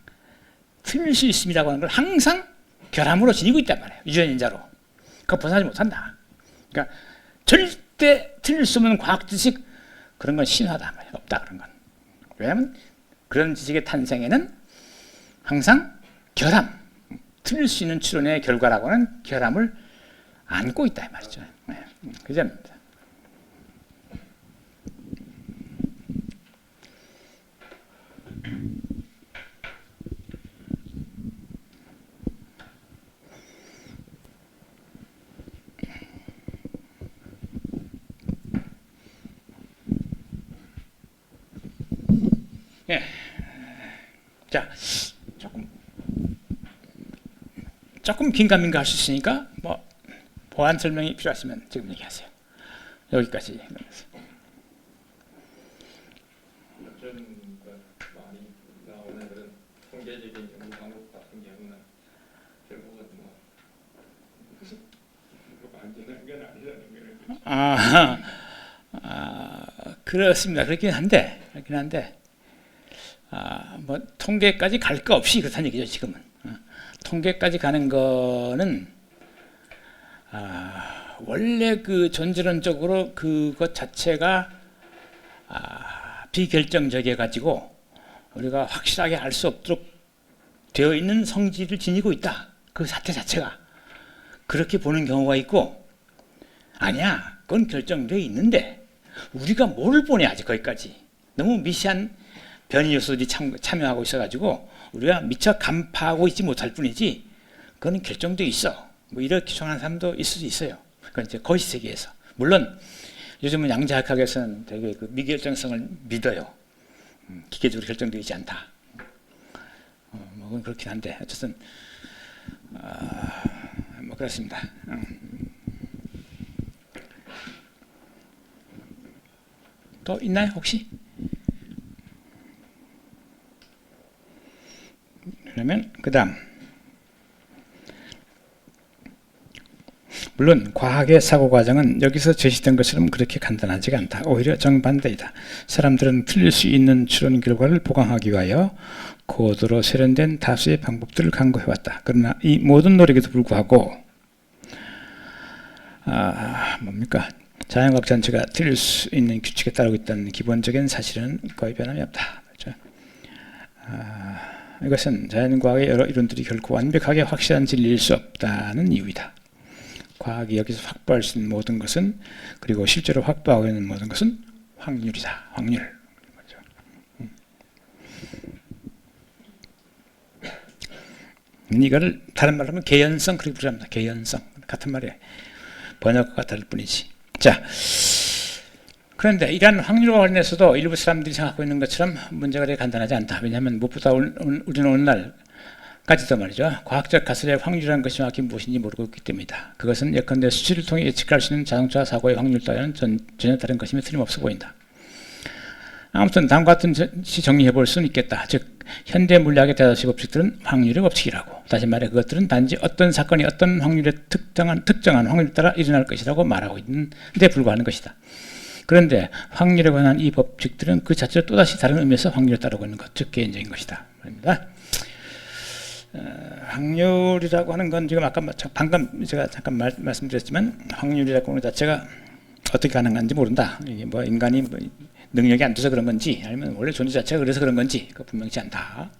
틀릴 수 있음이라고 하는 걸 항상 결함으로 지니고 있단 말이에요. 유전인자로. 그거 벗어나지 못한다. 그러니까 절대 틀릴 수 없는 과학 지식, 그런 건 신화다 말이에요. 없다 그런 건. 왜냐하면 그런 지식의 탄생에는 항상 결함, 틀릴 수 있는 추론의 결과라고는 결함을 안고 있다 이 말이죠. 네. 그 점입니다. 예. 자, 조금 긴가민가 할 수 있으니까 뭐 보완 설명이 필요하시면 지금 얘기하세요. 여기까지. 요즘 많이 나오는 그런 통계적인 연구 방법 같은 경우는 결국은 뭐 완전한 건 아니라는 거예요. 그렇습니다. 그렇긴 한데 뭐 통계까지 갈 거 없이 그렇다는 얘기죠. 지금은 통계까지 가는 거는 원래 그 존재론적으로 그것 자체가 비결정적이어 가지고 우리가 확실하게 알 수 없도록 되어 있는 성질을 지니고 있다. 그 사태 자체가 그렇게 보는 경우가 있고, 아니야, 그건 결정되어 있는데 우리가 뭘 보냐, 아직 거기까지 너무 미세한 변이 요소들이 참여하고 있어가지고 우리가 미처 간파하고 있지 못할 뿐이지 그거는 결정되어 있어. 뭐 이렇게 주장하는 사람도 있을 수 있어요. 그건 이제 거시 세계에서. 물론 요즘은 양자학학에서는 되게 그 미결정성을 믿어요. 기계적으로 결정되어 있지 않다. 뭐 그건 그렇긴 한데 어쨌든 뭐 그렇습니다. 또 있나요 혹시? 그러면 그 다음, 물론 과학의 사고 과정은 여기서 제시된 것처럼 그렇게 간단하지가 않다. 오히려 정반대이다. 사람들은 틀릴 수 있는 추론 결과를 보강하기 위하여 고도로 세련된 다수의 방법들을 강구해왔다. 그러나 이 모든 노력에도 불구하고 뭡니까? 자연과학 전체가 틀릴 수 있는 규칙에 따르고 있다는 기본적인 사실은 거의 변함이 없다. 그렇죠? 이것은 자연과학의 여러 이론들이 결코 완벽하게 확실한 진리일 수 없다는 이유이다. 과학이 여기서 확보할 수 있는 모든 것은, 그리고 실제로 확보하고 있는 모든 것은 확률이다. 확률. 이거를 다른 말로 하면 개연성, 그렇게 부릅니다. 개연성. 같은 말이에요. 번역어가 다를 뿐이지. 자, 그런데 이러한 확률과 관련해서도 일부 사람들이 생각하고 있는 것처럼 문제가 되게 간단하지 않다. 왜냐하면 무엇보다 우리는 오늘날까지도 말이죠, 과학적 가설의 확률이라는 것이 정확히 무엇인지 모르고 있기 때문이다. 그것은 예컨대 수치를 통해 예측할 수 있는 자동차 사고의 확률 따위는 전혀 다른 것이며 틀림없어 보인다. 아무튼 다음과 같은 것이 정리해 볼 수는 있겠다. 즉 현대 물리학의 대다수 법칙들은 확률의 법칙이라고. 다시 말해 그것들은 단지 어떤 사건이 어떤 확률의 특정한 확률에 따라 일어날 것이라고 말하고 있는데 불과한 것이다. 그런데 확률에 관한 이 법칙들은 그 자체로 또다시 다른 의미에서 확률에 따르고 있는 것, 즉 개인적인 것이다. 확률이라고 하는 건 지금 아까 방금 제가 잠깐 말씀드렸지만 확률이라고 하는 것 자체가 어떻게 가능한지 모른다. 이게 뭐 인간이 뭐 능력이 안 돼서 그런 건지 아니면 원래 존재 자체가 그래서 그런 건지 그거 분명치 않다.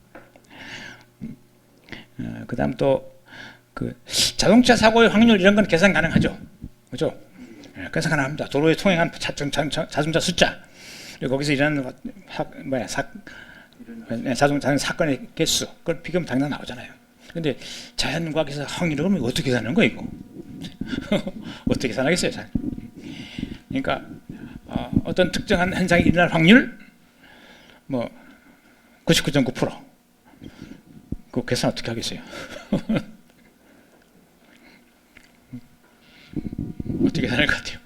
그 다음 또 그 자동차 사고의 확률 이런 건 계산 가능하죠. 그죠? 그래서 하나입니다. 도로에 통행한 자동차 숫자, 그리고 거기서 일어나는 자동차 사건의 개수, 그걸 비교하면 당연히 나오잖아요. 근데 자연과학에서 확률을 그러면 어떻게 계산하는 거예요, 이거? 어떻게 계산하겠어요, 잘? 그러니까 어떤 특정한 현상이 일어날 확률, 뭐 99.9%. 그 계산 어떻게 하겠어요? 어떻게 계산할 것 같아요?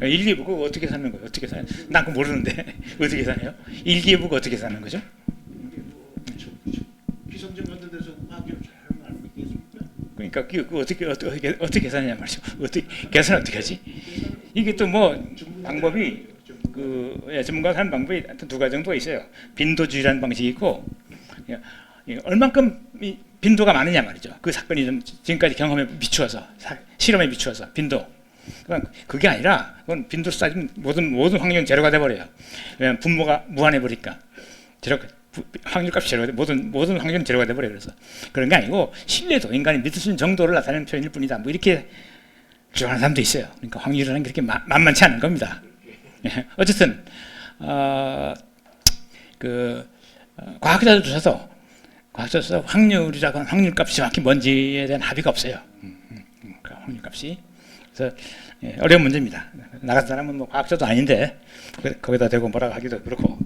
일기예보 그거 어떻게 계산하는 거예요? 어떻게 계산? 난 그거 모르는데 어떻게 계산해요? 일기예보가 어떻게 계산하는 거죠? 기성전 같은 데서 학교를 잘 알고 있겠습니까? 그러니까 그 어떻게 계산하냐 말이죠. 어떻게 계산 어떻게 하지? 이게 또 뭐 방법이 전문가가 하는 방법이 두 가지 정도가 있어요. 빈도주의라는 방식이 있고, 얼만큼 빈도가 많으냐 말이죠. 그 사건이 지금까지 경험에 비추어서 실험에 비추어서 빈도. 그게 아니라 그건 빈도 따지면 모든 확률은 제로가 돼버려요. 왜냐하면 분모가 무한해 버리니까 확률값이 제로가 돼. 모든 확률은 제로가 돼버려요. 그래서 그런 게 아니고 신뢰도, 인간이 믿을 수 있는 정도를 나타내는 표현일 뿐이다. 뭐 이렇게 주장하는 사람도 있어요. 그러니까 확률이라는 게 그렇게 만만치 않은 겁니다. 어쨌든 과학자들조차도 확률이라고 하는 확률값이 정확히 뭔지에 대한 합의가 없어요. 확률값이. 그래서 어려운 문제입니다. 나 같은 사람은 뭐 과학자도 아닌데 거기다 대고 뭐라고 하기도 그렇고.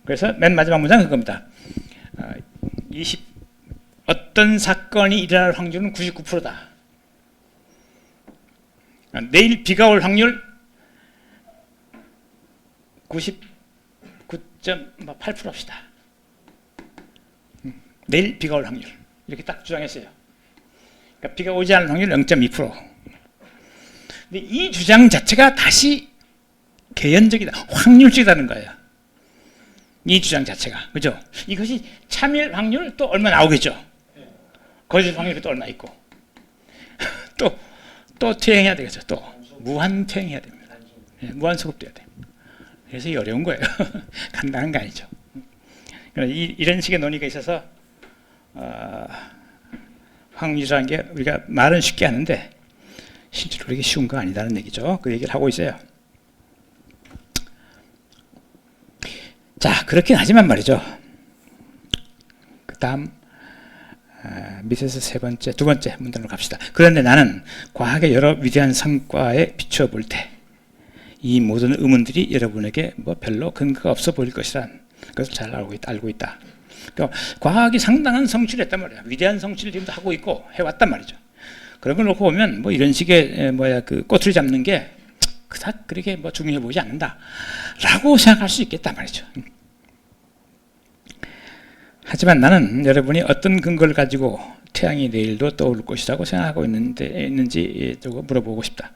그래서 맨 마지막 문장은 그겁니다. 어떤 사건이 일어날 확률은 99%다. 내일 비가 올 확률 99.8% 합시다. 내일 비가 올 확률 이렇게 딱 주장했어요. 그러니까 비가 오지 않을 확률 0.2%. 근데 이 주장 자체가 다시 개연적이다, 확률적이다는 거예요. 이 주장 자체가, 그죠? 이것이 참일 확률 또 얼마 나오겠죠. 거짓 확률이 또 얼마 있고, 또 퇴행해야 되겠죠. 또 무한 퇴행해야 됩니다. 무한 소급돼야 돼요. 그래서 이 어려운 거예요. 간단한 거 아니죠. 이런 식의 논의가 있어서 확률이라는 게 우리가 말은 쉽게 하는데 실제로 그렇게 쉬운 거 아니다는 얘기죠. 그 얘기를 하고 있어요. 자, 그렇긴 하지만 말이죠. 그 다음 밑에서 두 번째 문단으로 갑시다. 그런데 나는 과학의 여러 위대한 성과에 비추어 볼 때 이 모든 의문들이 여러분에게 뭐 별로 근거가 없어 보일 것이란 것을 잘 알고 있다. 그러니까 과학이 상당한 성취를 했단 말이야. 위대한 성취를 지금도 하고 있고 해왔단 말이죠. 그런 걸 놓고 보면 뭐 이런 식의 그 꼬투리 잡는 게 그닥 그렇게 뭐 중요해 보이지 않는다라고 생각할 수 있겠단 말이죠. 하지만 나는 여러분이 어떤 근거를 가지고 태양이 내일도 떠오를 것이라고 생각하고 있는지 물어보고 싶다.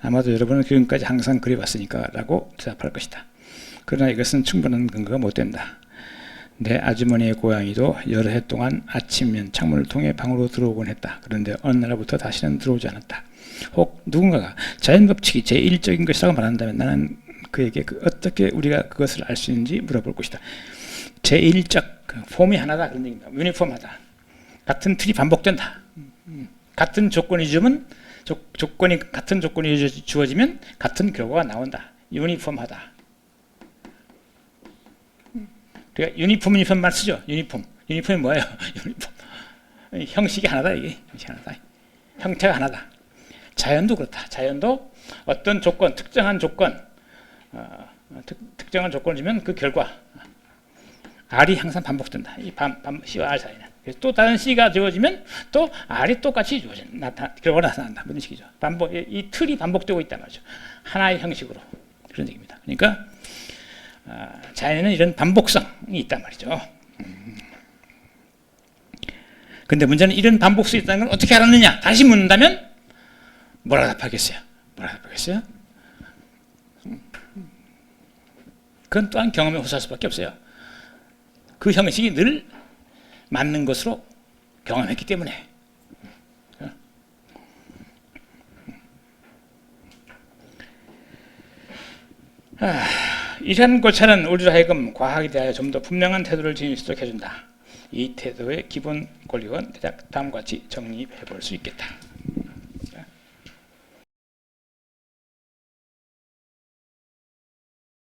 아마도 여러분은 지금까지 항상 그래왔으니까 라고 대답할 것이다. 그러나 이것은 충분한 근거가 못 된다. 내 아주머니의 고양이도 여러 해 동안 아침면 창문을 통해 방으로 들어오곤 했다. 그런데 어느 날부터 다시는 들어오지 않았다. 혹 누군가가 자연법칙이 제1적인 것이라고 말한다면 나는 그에게 어떻게 우리가 그것을 알 수 있는지 물어볼 것이다. 제1적, 폼이 하나다 그런 얘기입니다. 유니폼하다. 같은 틀이 반복된다. 같은 조건이 같은 조건이 주어지면 같은 결과가 나온다. 유니폼하다. 그러니까 유니폼만 쓰죠. 유니폼이 뭐예요? 유니폼. 형식이 하나다 이게. 형태가 하나다. 자연도 그렇다. 자연도 어떤 조건, 특정한 조건을 주면 그 결과 R이 항상 반복된다. 이 C와 R 사이는. 그래서 또 다른 C가 주어지면 또 R이 똑같이 결과가 나타난다. 이런 식이죠. 이 틀이 반복되고 있단 말이죠. 하나의 형식으로. 그런 얘기입니다. 그러니까 자연에는 이런 반복성이 있단 말이죠. 근데 문제는 이런 반복성이 있다는 걸 어떻게 알았느냐? 다시 묻는다면 뭐라 답하겠어요? 그건 또한 경험에 호소할 수밖에 없어요. 그 형식이 늘 맞는 것으로 경험했기 때문에. 이러한 고찰은 우리로 하여금 과학에 대하여 좀 더 분명한 태도를 지닐 수 있도록 해준다. 이 태도의 기본 권력은 대략 다음과 같이 정리해 볼 수 있겠다.